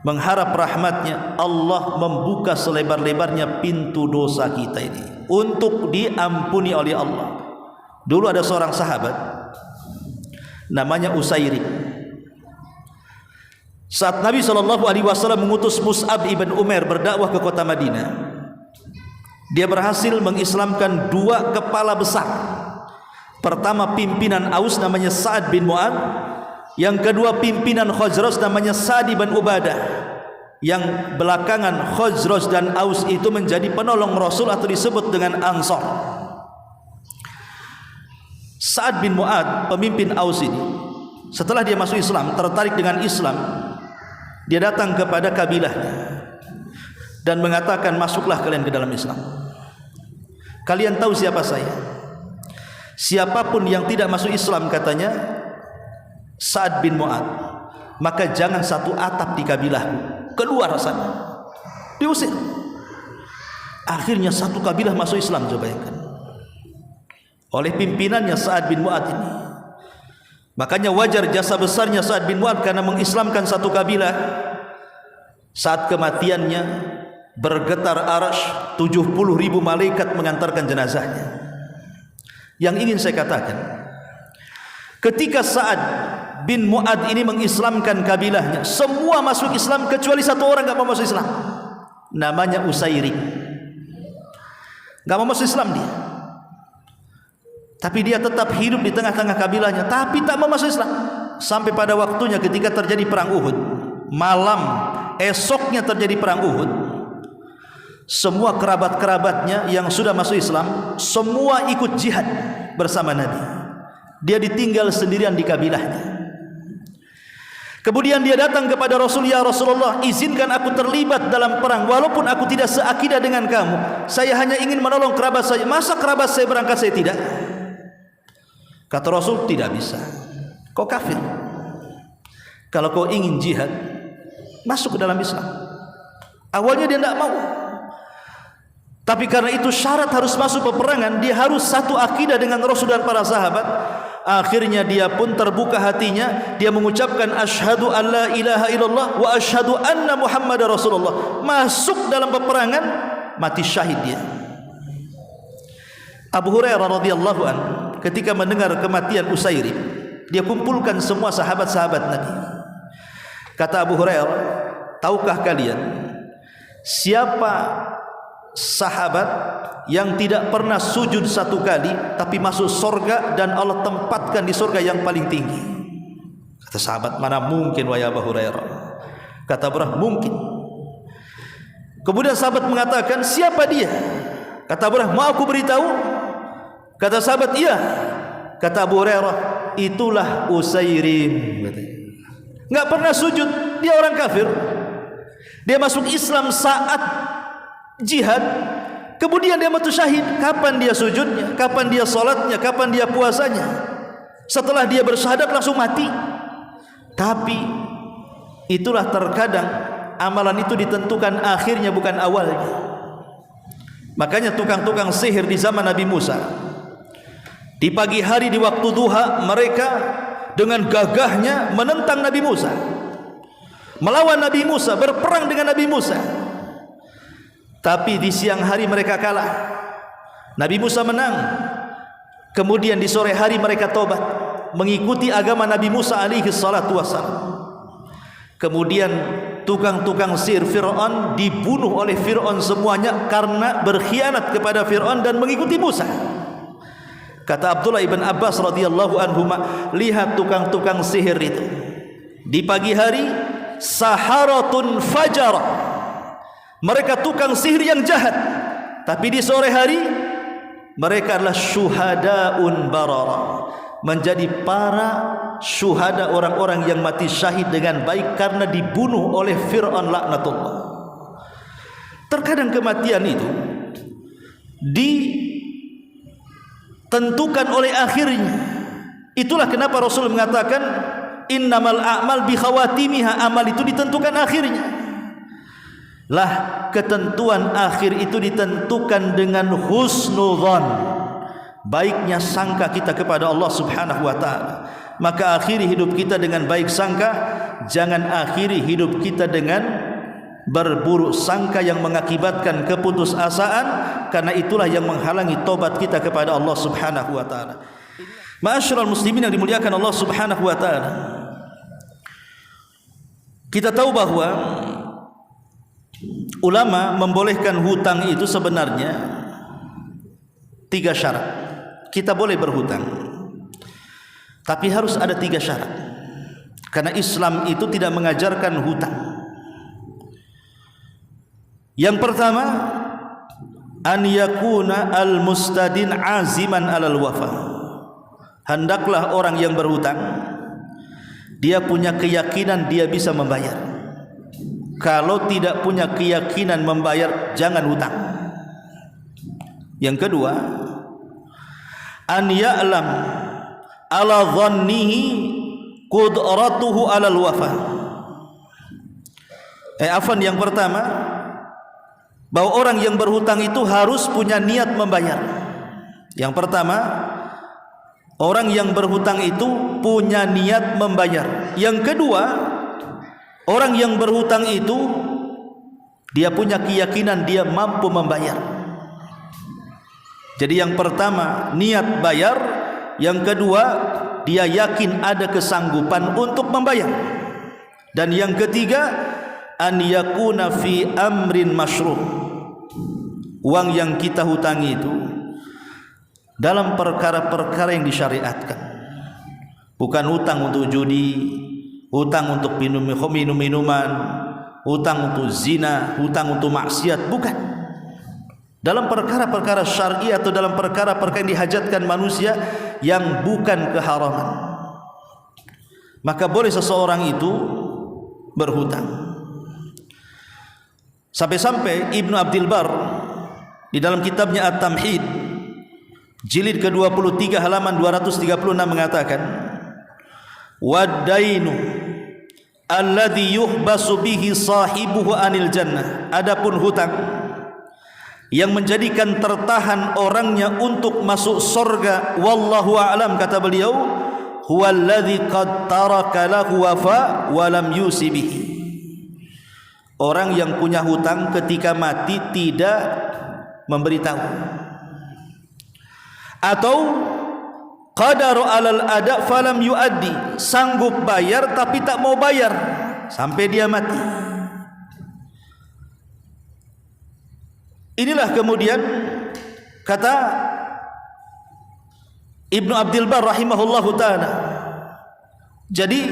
mengharap rahmatnya, Allah membuka selebar-lebarnya pintu dosa kita ini untuk diampuni oleh Allah. Dulu ada seorang sahabat namanya Usairi. Saat Nabi SAW mengutus Mus'ab ibn Umair berdakwah ke kota Madinah, dia berhasil mengislamkan 2 kepala besar. Pertama pimpinan Aus namanya Sa'ad bin Mu'ad, yang kedua pimpinan Khazraj namanya Sa'd bin Ubadah. Yang belakangan Khazraj dan Aus itu menjadi penolong Rasul atau disebut dengan Ansar. Sa'ad bin Mu'ad, pemimpin Aus ini, setelah dia masuk Islam, tertarik dengan Islam, dia datang kepada kabilahnya dan mengatakan, masuklah kalian ke dalam Islam. Kalian tahu siapa saya? Siapapun yang tidak masuk Islam, katanya Sa'ad bin Mu'ad, maka jangan satu atap di kabilahku, keluar sana. Diusir. Akhirnya satu kabilah masuk Islam, coba bayangkan, oleh pimpinannya Sa'ad bin Mu'ad ini. Makanya wajar jasa besarnya Sa'ad bin Mu'ad karena mengislamkan satu kabilah. Saat kematiannya bergetar arasy, 70.000 malaikat mengantarkan jenazahnya. Yang ingin saya katakan, ketika Sa'ad bin Mu'ad ini mengislamkan kabilahnya, semua masuk Islam kecuali satu orang enggak mau masuk Islam, namanya Usairi. Enggak mau masuk Islam dia, tapi dia tetap hidup di tengah-tengah kabilahnya, tapi tak mau masuk Islam. Sampai pada waktunya ketika terjadi perang Uhud, malam esoknya terjadi perang Uhud, semua kerabat-kerabatnya yang sudah masuk Islam semua ikut jihad bersama Nabi. Dia ditinggal sendirian di kabilahnya. Kemudian dia datang kepada Rasul, ya Rasulullah, izinkan aku terlibat dalam perang walaupun aku tidak seakidah dengan kamu. Saya hanya ingin menolong kerabat saya. Masa kerabat saya berangkat saya tidak? Kata Rasul, tidak bisa. Kau kafir. Kalau kau ingin jihad, masuk ke dalam Islam. Awalnya dia tidak mau, tapi karena itu syarat harus masuk peperangan, dia harus satu akidah dengan Rasul dan para sahabat. Akhirnya dia pun terbuka hatinya, dia mengucapkan asyhadu an la ilaha illallah wa asyhadu anna Muhammadar Rasulullah. Masuk dalam peperangan, mati syahid dia. Abu Hurairah radhiyallahu an ketika mendengar kematian Usairi, dia kumpulkan semua sahabat-sahabat Nabi. Kata Abu Hurairah, tahukah kalian siapa sahabat yang tidak pernah sujud satu kali tapi masuk surga dan Allah tempatkan di surga yang paling tinggi? Kata sahabat, mana mungkin wahai Abu Hurairah. Kata Abu Hurairah, mungkin. Kemudian sahabat mengatakan, siapa dia? Kata Abu Hurairah, mau aku beritahu? Kata sahabat, iya. Kata Abu Hurairah, itulah Usairim. Enggak pernah sujud, dia orang kafir. Dia masuk Islam saat jihad, kemudian dia mati syahid. Kapan dia sujudnya? Kapan dia salatnya? Kapan dia puasanya? Setelah dia bersyahadat langsung mati. Tapi itulah terkadang amalan itu ditentukan akhirnya bukan awalnya. Makanya tukang-tukang sihir di zaman Nabi Musa, di pagi hari di waktu duha mereka dengan gagahnya menentang Nabi Musa, melawan Nabi Musa, berperang dengan Nabi Musa. Tapi di siang hari mereka kalah, Nabi Musa menang. Kemudian di sore hari mereka tobat, mengikuti agama Nabi Musa alaihi salatu wassalam. Kemudian tukang-tukang sihir Fir'aun dibunuh oleh Fir'aun semuanya karena berkhianat kepada Fir'aun dan mengikuti Musa. Kata Abdullah ibn Abbas radhiyallahu anhuma, lihat tukang-tukang sihir itu di pagi hari saharatun fajara, mereka tukang sihir yang jahat, tapi di sore hari mereka adalah syuhadaun barara, menjadi para syuhada, orang-orang yang mati syahid dengan baik karena dibunuh oleh Fir'aun laknatullah. Terkadang kematian itu ditentukan oleh akhirnya. Itulah kenapa Rasul mengatakan innamal a'mal bi khawatimiha, amal itu ditentukan akhirnya. Lah ketentuan akhir itu ditentukan dengan husnudzan, baiknya sangka kita kepada Allah Subhanahu wa taala. Maka akhiri hidup kita dengan baik sangka, jangan akhiri hidup kita dengan berburuk sangka yang mengakibatkan keputusasaan, karena itulah yang menghalangi tobat kita kepada Allah Subhanahu wa taala. Ma'asyiral muslimin yang dimuliakan Allah Subhanahu wa taala, kita tahu bahwa ulama membolehkan hutang itu sebenarnya 3 syarat. Kita boleh berhutang, tapi harus ada 3 syarat. Karena Islam itu tidak mengajarkan hutang. Yang pertama, an yakuna al-mustadin aziman alal wafa. Hendaklah orang yang berhutang dia punya keyakinan dia bisa membayar. Kalau tidak punya keyakinan membayar, jangan hutang. Yang kedua, an ya'lam ala dhannihi qudratuhu alal wafa. Yang pertama, bahwa orang yang berhutang itu harus punya niat membayar. Yang pertama, orang yang berhutang itu punya niat membayar. Yang kedua, orang yang berhutang itu dia punya keyakinan dia mampu membayar. Jadi yang pertama niat bayar, yang kedua dia yakin ada kesanggupan untuk membayar, dan yang ketiga an yakuna fi amrin masyru'. Uang yang kita hutangi itu dalam perkara-perkara yang disyariatkan, bukan hutang untuk judi, hutang untuk minum-minuman, hutang untuk zina, hutang untuk maksiat, bukan. Dalam perkara-perkara syar'i atau dalam perkara-perkara yang dihajatkan manusia yang bukan keharaman, maka boleh seseorang itu berhutang. Sampai-sampai Ibnu Abdul Bar di dalam kitabnya At-Tamhid jilid ke-23 halaman 236 mengatakan, wad-dainu alladhi yuhbasu bihi sahibuhu anil jannah. Adapun hutang yang menjadikan tertahan orangnya untuk masuk surga, wallahu a'lam, kata beliau, huwallazi qad taraka lahu wafa wa lam yusi bihi. Orang yang punya hutang ketika mati tidak memberitahu, atau qadaru alal ada falam yuaddi, sanggup bayar tapi tak mau bayar sampai dia mati. Inilah kemudian kata Ibnu Abdul Bar rahimahullahu ta'ala. Jadi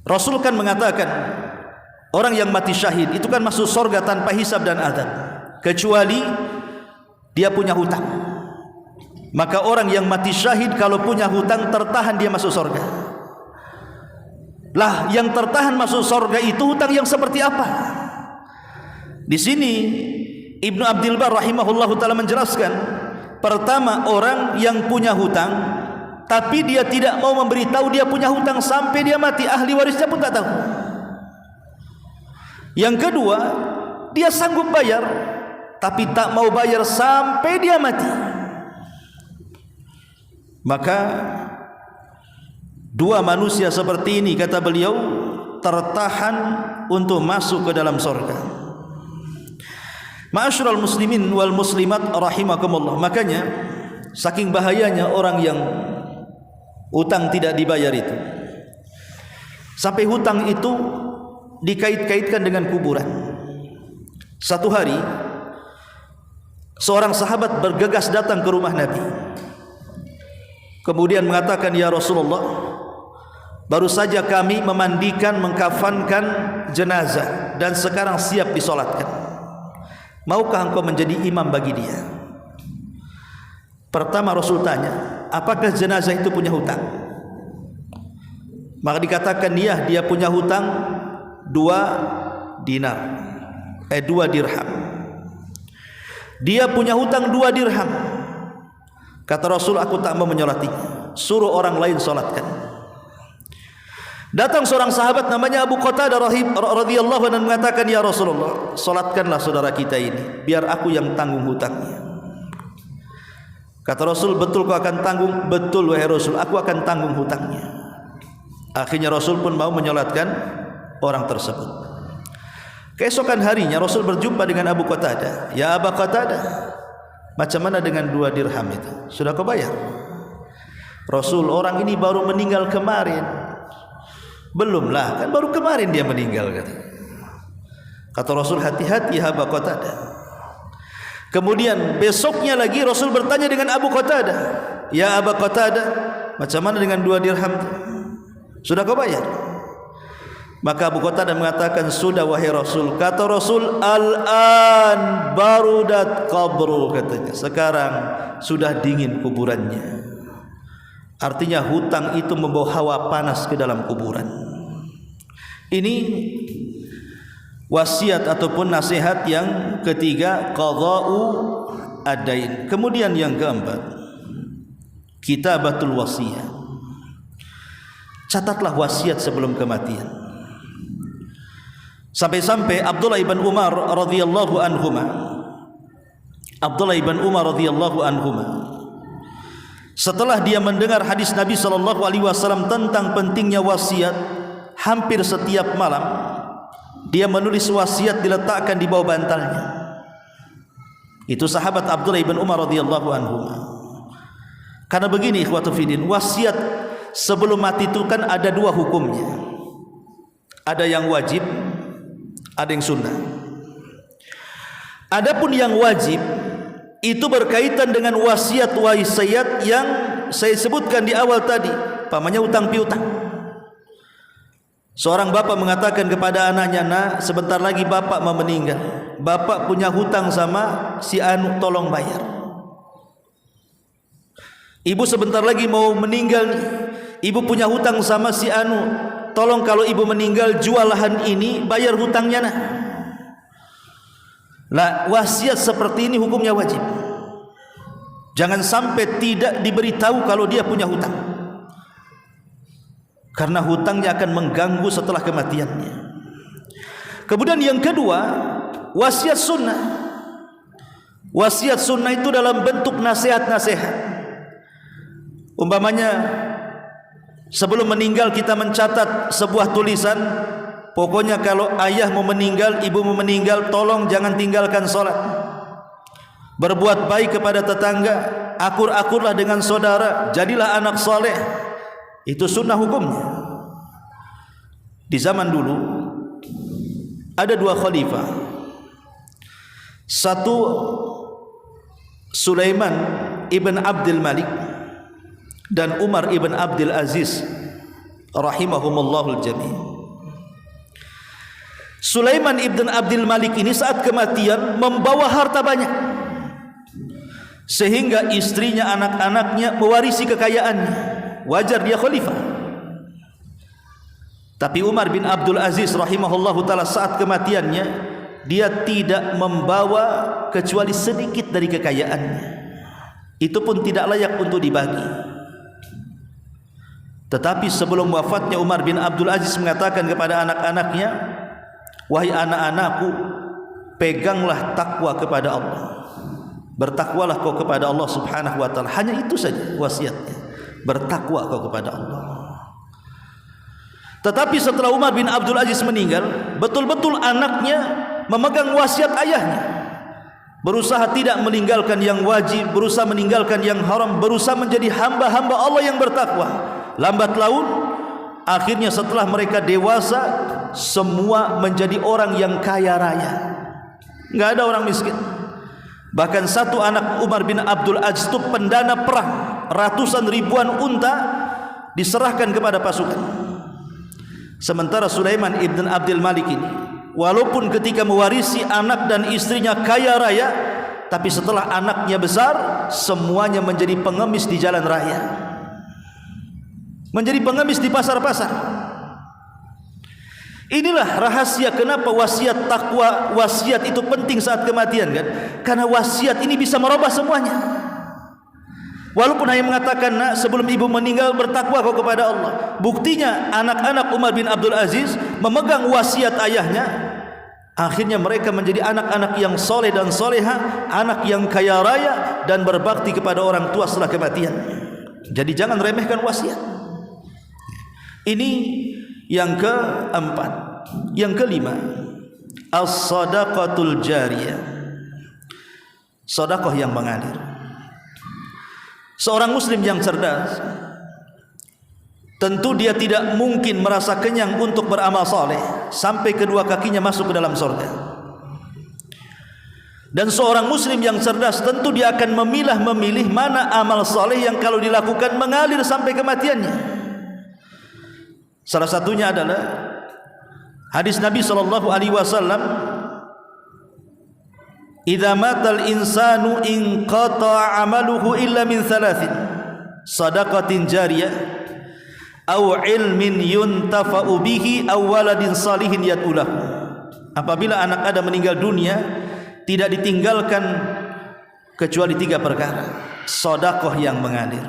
Rasul kan mengatakan orang yang mati syahid itu kan masuk surga tanpa hisab dan azab, kecuali dia punya hutang. Maka orang yang mati syahid kalau punya hutang tertahan dia masuk surga. Lah yang tertahan masuk surga itu hutang yang seperti apa? Di sini Ibnu Abdul Bar rahimahullahu ta'ala menjelaskan, pertama, orang yang punya hutang tapi dia tidak mau memberitahu dia punya hutang sampai dia mati, ahli warisnya pun tak tahu. Yang kedua, dia sanggup bayar tapi tak mau bayar sampai dia mati. Maka dua manusia seperti ini, kata beliau, tertahan untuk masuk ke dalam surga. Ma'asyiral muslimin wal muslimat rahimakumullah. Makanya saking bahayanya orang yang hutang tidak dibayar itu, sampai hutang itu dikait-kaitkan dengan kuburan. Satu hari seorang sahabat bergegas datang ke rumah Nabi, kemudian mengatakan, ya Rasulullah, baru saja kami memandikan, mengkafankan jenazah dan sekarang siap disolatkan. Maukah engkau menjadi imam bagi dia? Pertama Rasul tanya, apakah jenazah itu punya hutang? Maka dikatakan dia punya hutang 2 dirham. Dia punya hutang 2 dirham. Kata Rasul, aku tak mau menyolatinya, suruh orang lain solatkan. Datang seorang sahabat namanya Abu Qatadah radhiyallahu anhu dan mengatakan, ya Rasulullah, solatkanlah saudara kita ini, biar aku yang tanggung hutangnya. Kata Rasul, betul kau akan tanggung? Betul wahai Rasul, aku akan tanggung hutangnya. Akhirnya Rasul pun mau menyolatkan orang tersebut. Keesokan harinya Rasul berjumpa dengan Abu Qatadah. Ya Abu Qatadah, macam mana dengan 2 dirham itu? Sudah kau bayar? Rasul, orang ini baru meninggal kemarin. Belumlah, kan baru kemarin dia meninggal, kata Rasul. Hati-hati ya Abu Qatadah. Kemudian besoknya lagi Rasul bertanya dengan Abu Qatadah, ya Abu Qatadah, macam mana dengan 2 dirham itu? Sudah kau bayar? Maka Abu Qatadah mengatakan, sudah wahai Rasul. Kata Rasul, al-an barudat qabru, katanya, sekarang sudah dingin kuburannya. Artinya hutang itu membawa hawa panas ke dalam kuburan. Ini wasiat ataupun nasihat yang ketiga, qadha'u ad-dain. Kemudian yang keempat, kitabatul wasiyah. Catatlah wasiat sebelum kematian. Sampai-sampai Abdullah ibn Umar radhiyallahu anhuma, setelah dia mendengar hadis Nabi SAW tentang pentingnya wasiat, hampir setiap malam dia menulis wasiat diletakkan di bawah bantalnya. Itu sahabat Abdullah ibn Umar radhiyallahu anhu. Karena begini ikhwatu fiddin, wasiat sebelum mati itu kan ada 2 hukumnya. Ada yang wajib, ada yang sunnah. Adapun yang wajib itu berkaitan dengan wasiat yang saya sebutkan di awal tadi, pamannya utang piutang. Seorang bapak mengatakan kepada anaknya, nak, sebentar lagi bapak mau meninggal, bapak punya hutang sama si anu, tolong bayar. Ibu sebentar lagi mau meninggal nih, ibu punya hutang sama si anu, tolong kalau ibu meninggal jual lahan ini, bayar hutangnya nak. Lah, wasiat seperti ini hukumnya wajib. Jangan sampai tidak diberitahu kalau dia punya hutang, karena hutangnya akan mengganggu setelah kematiannya. Kemudian yang kedua, wasiat sunnah. Wasiat sunnah itu dalam bentuk nasihat-nasihat. Umpamanya sebelum meninggal kita mencatat sebuah tulisan, pokoknya kalau ayah mau meninggal, ibu mau meninggal, tolong jangan tinggalkan sholat. Berbuat baik kepada tetangga, akur-akurlah dengan saudara, jadilah anak soleh. Itu sunnah hukumnya. Di zaman dulu ada 2 khalifah. Satu Sulaiman ibn Abdul Malik dan Umar ibn Abdul Aziz rahimahumullahul jami'. Sulaiman ibn Abdul Malik ini saat kematian membawa harta banyak, sehingga istrinya, anak-anaknya mewarisi kekayaannya. Wajar dia khalifah. Tapi Umar bin Abdul Aziz rahimahullahu ta'ala saat kematiannya, dia tidak membawa kecuali sedikit dari kekayaannya. Itu pun tidak layak untuk dibagi. Tetapi sebelum wafatnya, Umar bin Abdul Aziz mengatakan kepada anak-anaknya, Wahai anak-anakku, peganglah takwa kepada Allah. Bertakwalah kau kepada Allah Subhanahu wa taala. Hanya itu saja wasiatnya. Bertakwa kau kepada Allah. Tetapi setelah Umar bin Abdul Aziz meninggal, betul-betul anaknya memegang wasiat ayahnya. Berusaha tidak meninggalkan yang wajib, berusaha meninggalkan yang haram, berusaha menjadi hamba-hamba Allah yang bertakwa. Lambat laun, akhirnya setelah mereka dewasa, semua menjadi orang yang kaya raya. Enggak ada orang miskin. Bahkan satu anak Umar bin Abdul Aziz itu pendana perang, ratusan ribuan unta diserahkan kepada pasukan. Sementara Sulaiman ibn Abdul Malik ini, walaupun ketika mewarisi anak dan istrinya kaya raya, tapi setelah anaknya besar, semuanya menjadi pengemis di jalan raya, menjadi pengemis di pasar-pasar. Inilah rahasia kenapa wasiat takwa, wasiat itu penting saat kematian, kan? Karena wasiat ini bisa merubah semuanya. Walaupun hanya mengatakan, nak, sebelum ibu meninggal bertakwa kau kepada Allah. Buktinya anak-anak Umar bin Abdul Aziz memegang wasiat ayahnya. Akhirnya mereka menjadi anak-anak yang soleh dan soleha, anak yang kaya raya dan berbakti kepada orang tua setelah kematian. Jadi jangan remehkan wasiat. Ini yang keempat. Yang kelima, as-sadaqatul jariyah, sedekah yang mengalir. Seorang muslim yang cerdas, tentu dia tidak mungkin merasa kenyang untuk beramal saleh sampai kedua kakinya masuk ke dalam surga. Dan seorang muslim yang cerdas, tentu dia akan memilih mana amal saleh yang kalau dilakukan mengalir sampai kematiannya. Salah satunya adalah hadis Nabi SAW, idza matal insanu inqata'a amaluhu illa min thalathin, sadaqatin jariyah aw ilmin yuntafa'u bihi aw waladin salihin yad'ulah. Apabila anak Adam meninggal dunia, tidak ditinggalkan kecuali 3 perkara: sedekah yang mengalir,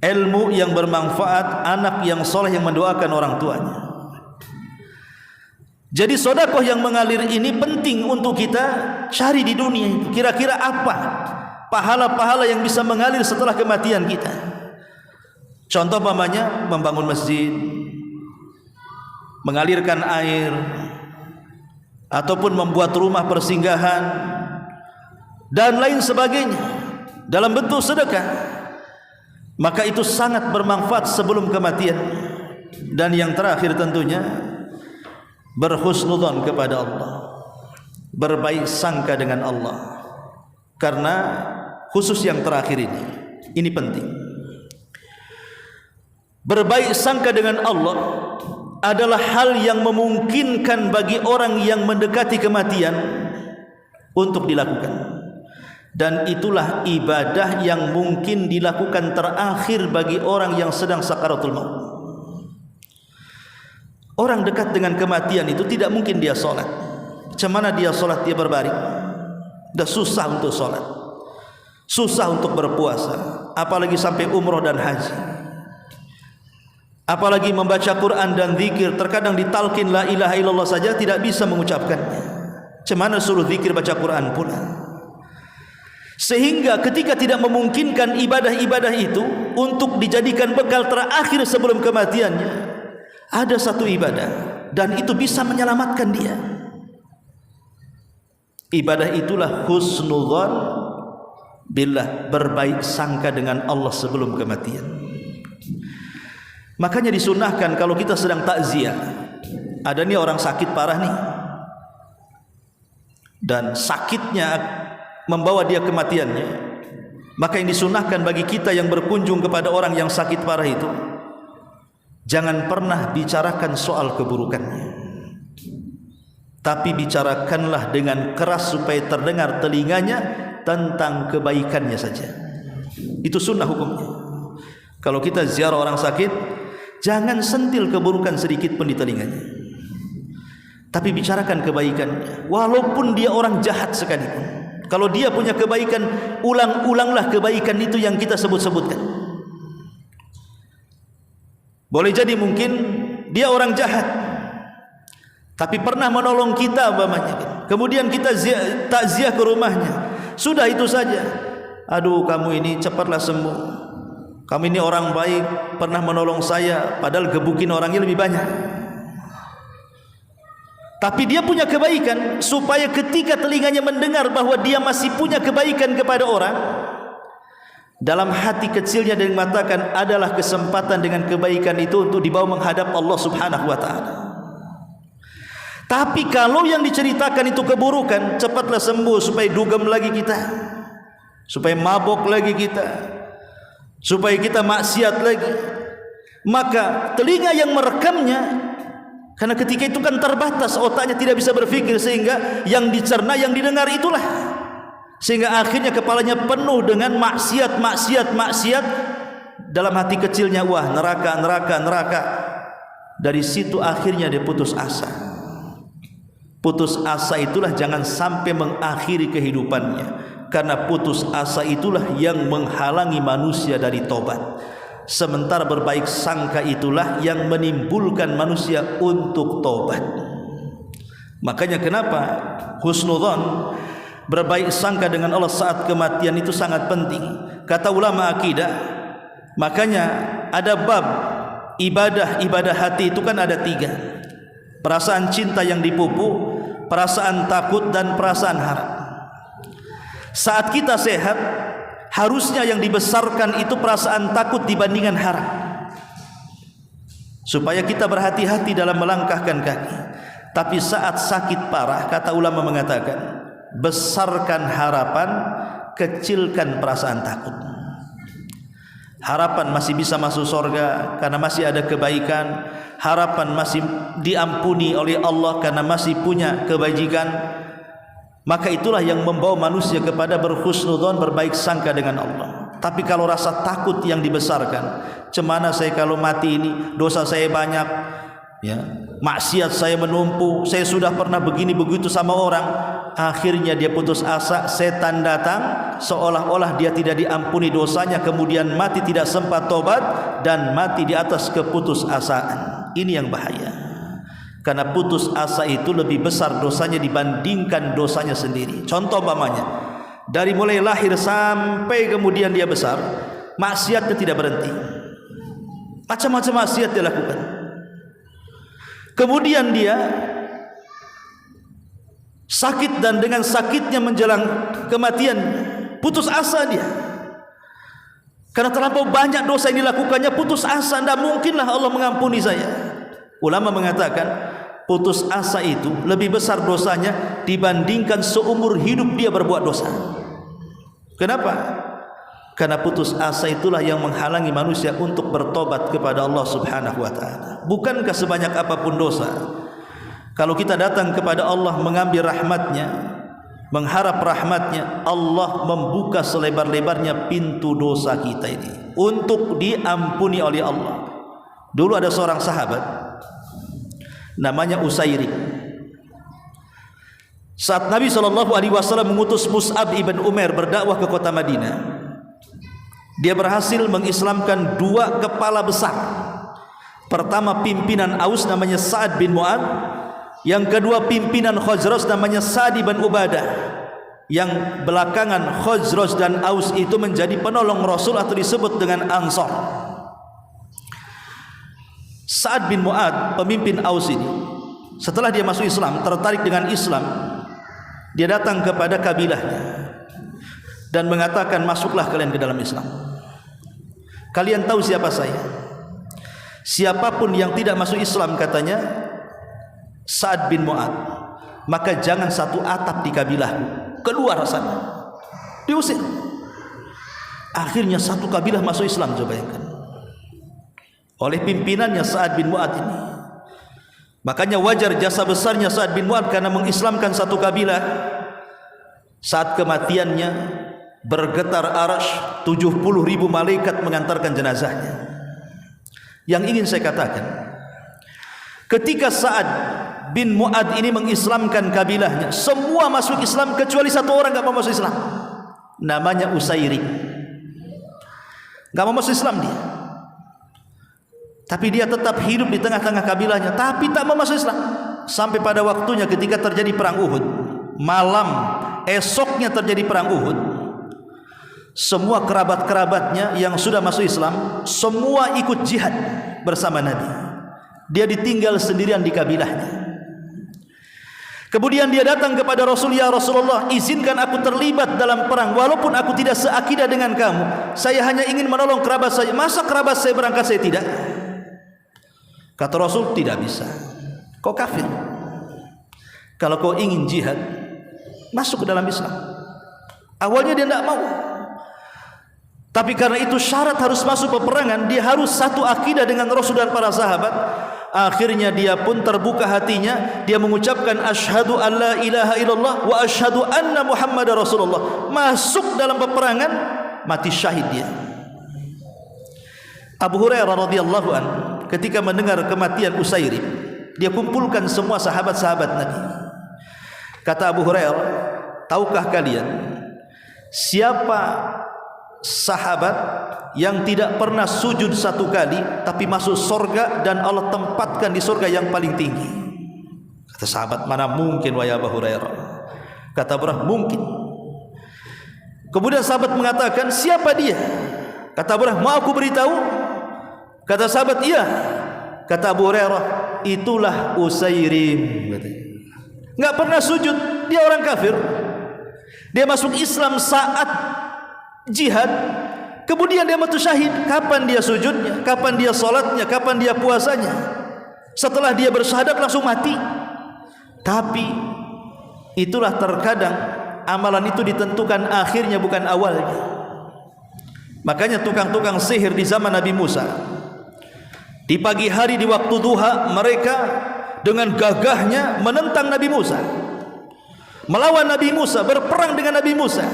ilmu yang bermanfaat, anak yang soleh yang mendoakan orang tuanya. Jadi sedekah yang mengalir ini penting untuk kita cari di dunia. Kira-kira apa pahala-pahala yang bisa mengalir setelah kematian kita? Contoh umpamanya membangun masjid, mengalirkan air, ataupun membuat rumah persinggahan dan lain sebagainya dalam bentuk sedekah. Maka itu sangat bermanfaat sebelum kematian. Dan yang terakhir tentunya berhusnudzon kepada Allah, berbaik sangka dengan Allah. Karena khusus yang terakhir ini penting. Berbaik sangka dengan Allah adalah hal yang memungkinkan bagi orang yang mendekati kematian untuk dilakukan. Dan itulah ibadah yang mungkin dilakukan terakhir bagi orang yang sedang sakaratul maut. Orang dekat dengan kematian itu tidak mungkin dia sholat. Macam mana dia sholat? Dia berbaring. Dah susah untuk sholat, susah untuk berpuasa, apalagi sampai umroh dan haji, apalagi membaca Quran dan zikir. Terkadang ditalkin la ilaha illallah saja tidak bisa mengucapkannya. Macam mana suruh zikir baca Quran pula? Sehingga ketika tidak memungkinkan ibadah-ibadah itu untuk dijadikan bekal terakhir sebelum kematiannya, ada satu ibadah dan itu bisa menyelamatkan dia. Ibadah itulah husnudzon billah, berbaik sangka dengan Allah sebelum kematian. Makanya disunahkan kalau kita sedang takziah, ada nih orang sakit parah nih, dan sakitnya membawa dia kematiannya, maka yang disunahkan bagi kita yang berkunjung kepada orang yang sakit parah itu, jangan pernah bicarakan soal keburukannya, tapi bicarakanlah dengan keras supaya terdengar telinganya tentang kebaikannya saja. Itu sunnah hukumnya. Kalau kita ziarah orang sakit, jangan sentil keburukan sedikit pun di telinganya, tapi bicarakan kebaikannya. Walaupun dia orang jahat sekalipun, kalau dia punya kebaikan, ulang-ulanglah kebaikan itu yang kita sebut-sebutkan. Boleh jadi mungkin dia orang jahat, tapi pernah menolong kita umpamanya. Kemudian kita takziah ke rumahnya, sudah itu saja. Aduh, kamu ini cepatlah sembuh, kamu ini orang baik, pernah menolong saya, padahal gebukin orangnya lebih banyak. Tapi dia punya kebaikan, supaya ketika telinganya mendengar bahwa dia masih punya kebaikan kepada orang, dalam hati kecilnya dia mengatakan adalah kesempatan dengan kebaikan itu untuk dibawa menghadap Allah Subhanahu wa ta'ala. Tapi kalau yang diceritakan itu keburukan, cepatlah sembuh supaya dugem lagi kita, supaya mabok lagi kita, supaya kita maksiat lagi, maka telinga yang merekamnya, karena ketika itu kan terbatas, otaknya tidak bisa berpikir, sehingga yang dicerna, yang didengar itulah, sehingga akhirnya kepalanya penuh dengan maksiat. Dalam hati kecilnya, wah neraka. Dari situ akhirnya dia putus asa. Putus asa itulah jangan sampai mengakhiri kehidupannya, karena putus asa itulah yang menghalangi manusia dari tobat. Sementara berbaik sangka itulah yang menimbulkan manusia untuk tobat. Makanya kenapa husnudzon, berbaik sangka dengan Allah saat kematian itu sangat penting. Kata ulama akidah, makanya ada bab ibadah hati itu kan ada 3. Perasaan cinta yang dipupuk, perasaan takut, dan perasaan harap. Saat kita sehat, harusnya yang dibesarkan itu perasaan takut dibandingkan harap, supaya kita berhati-hati dalam melangkahkan kaki. Tapi saat sakit parah, kata ulama mengatakan, besarkan harapan, kecilkan perasaan takut. Harapan masih bisa masuk surga karena masih ada kebaikan, harapan masih diampuni oleh Allah karena masih punya kebajikan. Maka itulah yang membawa manusia kepada berhusnudzon, berbaik sangka dengan Allah. Tapi kalau rasa takut yang dibesarkan, cemana saya kalau mati ini, dosa saya banyak, ya, maksiat saya menumpuk, saya sudah pernah begini begitu sama orang, akhirnya dia putus asa, setan datang, seolah-olah dia tidak diampuni dosanya, kemudian mati tidak sempat tobat, dan mati di atas keputusasaan. Ini yang bahaya. Karena putus asa itu lebih besar dosanya dibandingkan dosanya sendiri. Contoh umpamanya, dari mulai lahir sampai kemudian dia besar, maksiatnya tidak berhenti, macam-macam maksiat dia lakukan. Kemudian dia sakit, dan dengan sakitnya menjelang kematian putus asa dia, karena terlampau banyak dosa yang dilakukannya. Putus asa, tidak mungkinlah Allah mengampuni saya. Ulama mengatakan putus asa itu lebih besar dosanya dibandingkan seumur hidup dia berbuat dosa. Kenapa? Karena putus asa itulah yang menghalangi manusia untuk bertobat kepada Allah Subhanahu wa ta'ala. Bukankah sebanyak apapun dosa, kalau kita datang kepada Allah mengambil rahmatnya, mengharap rahmatnya, Allah membuka selebar-lebarnya pintu dosa kita ini untuk diampuni oleh Allah. Dulu ada seorang sahabat namanya Usairim. Saat Nabi SAW mengutus Mus'ab ibn Umair berdakwah ke kota Madinah, dia berhasil mengislamkan 2 kepala besar. Pertama pimpinan Aus namanya Sa'ad bin Mu'ad, yang kedua pimpinan Khazraj namanya Sa'd bin Ubadah. Yang belakangan Khazraj dan Aus itu menjadi penolong Rasul atau disebut dengan Ansar. Sa'ad bin Mu'ad, pemimpin Aus ini, setelah dia masuk Islam, tertarik dengan Islam, dia datang kepada kabilahnya dan mengatakan, masuklah kalian ke dalam Islam. Kalian tahu siapa saya? Siapapun yang tidak masuk Islam, katanya Sa'ad bin Mu'ad, maka jangan satu atap di kabilahku, keluar sana. Diusir. Akhirnya satu kabilah masuk Islam, coba bayangkan, oleh pimpinannya Sa'ad bin Mu'ad ini. Makanya wajar jasa besarnya Sa'ad bin Mu'ad karena mengislamkan satu kabilah. Saat kematiannya bergetar arasy, 70.000 malaikat mengantarkan jenazahnya. Yang ingin saya katakan, ketika Sa'ad bin Mu'ad ini mengislamkan kabilahnya, semua masuk Islam kecuali satu orang enggak mau masuk Islam, namanya Usairim. Enggak mau masuk Islam dia, tapi dia tetap hidup di tengah-tengah kabilahnya, tapi tak mau masuk Islam. sampai pada waktunya ketika terjadi perang Uhud, malam esoknya terjadi perang Uhud, semua kerabat-kerabatnya yang sudah masuk Islam semua ikut jihad bersama Nabi. Dia ditinggal sendirian di kabilahnya. Kemudian dia datang kepada Rasul, ya Rasulullah, izinkan aku terlibat dalam perang walaupun aku tidak seakidah dengan kamu. Saya hanya ingin menolong kerabat saya. Masa kerabat saya berangkat saya tidak? Kata Rasul, tidak bisa. Kau kafir. Kalau kau ingin jihad, masuk ke dalam Islam. Awalnya dia tidak mau. Tapi karena itu syarat harus masuk peperangan, dia harus satu akidah dengan Rasul dan para sahabat. Akhirnya dia pun terbuka hatinya, dia mengucapkan asyhadu an la ilaha illallah wa asyhadu anna Muhammadar Rasulullah. Masuk dalam peperangan, mati syahid dia. Abu Hurairah radhiyallahu an ketika mendengar kematian Usairim, dia kumpulkan semua sahabat-sahabat Nabi. Kata Abu Hurairah, tahukah kalian siapa sahabat yang tidak pernah sujud satu kali tapi masuk surga dan Allah tempatkan di surga yang paling tinggi? Kata sahabat, mana mungkin wahai Abu Hurairah? Kata Abu Hurairah, mungkin. Kemudian sahabat mengatakan, siapa dia? Kata Abu Hurairah, mau aku beritahu? Kata sahabat, iya. Kata Abu Hurairah, itulah Usairim. Enggak pernah sujud, dia orang kafir. Dia masuk Islam saat jihad, kemudian dia mati syahid. Kapan dia sujudnya? Kapan dia salatnya? Kapan dia puasanya? Setelah dia bersyahadat langsung mati. Tapi itulah terkadang amalan itu ditentukan akhirnya bukan awalnya. Makanya tukang-tukang sihir di zaman Nabi Musa, di pagi hari di waktu duha mereka dengan gagahnya menentang Nabi Musa, melawan Nabi Musa, berperang dengan Nabi Musa.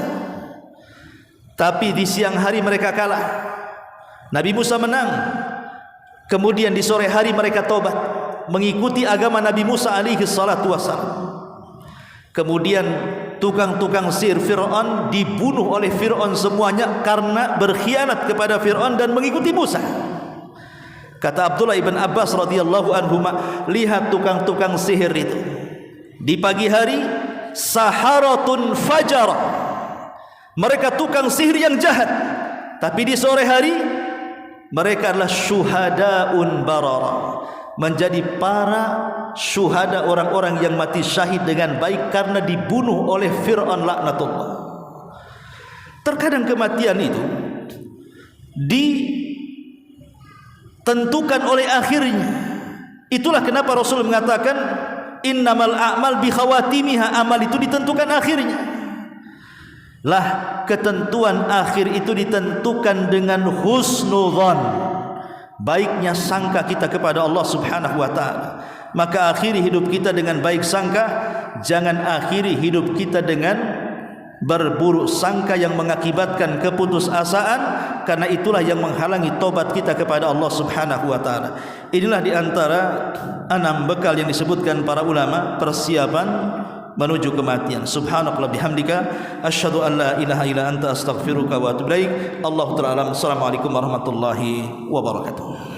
Tapi di siang hari mereka kalah, Nabi Musa menang. Kemudian di sore hari mereka tobat, mengikuti agama Nabi Musa alaihi salatu wassalam. Kemudian tukang-tukang sihir Fir'aun dibunuh oleh Fir'aun semuanya karena berkhianat kepada Fir'aun dan mengikuti Musa. Kata Abdullah ibn Abbas radhiyallahu anhuma, lihat tukang-tukang sihir itu di pagi hari saharatun fajara, mereka tukang sihir yang jahat. Tapi di sore hari mereka adalah syuhadaun barara, menjadi para syuhada, orang-orang yang mati syahid dengan baik karena dibunuh oleh Fir'aun laknatullah. Terkadang kematian itu ditentukan oleh akhirnya. Itulah kenapa Rasul mengatakan innamal a'mal bi khawatimiha, amal itu ditentukan akhirnya. Lah ketentuan akhir itu ditentukan dengan husnudzan, baiknya sangka kita kepada Allah Subhanahu wa taala. Maka akhiri hidup kita dengan baik sangka, jangan akhiri hidup kita dengan berburuk sangka yang mengakibatkan keputusasaan, karena itulah yang menghalangi tobat kita kepada Allah Subhanahu wa taala. Inilah di antara 6 bekal yang disebutkan para ulama persiapan menuju kematian. Subhanallah bihamdika asyhadu an la ilaha illa anta astaghfiruka wa atubu ilaik. Allahu ta'ala. Assalamualaikum warahmatullahi wabarakatuh.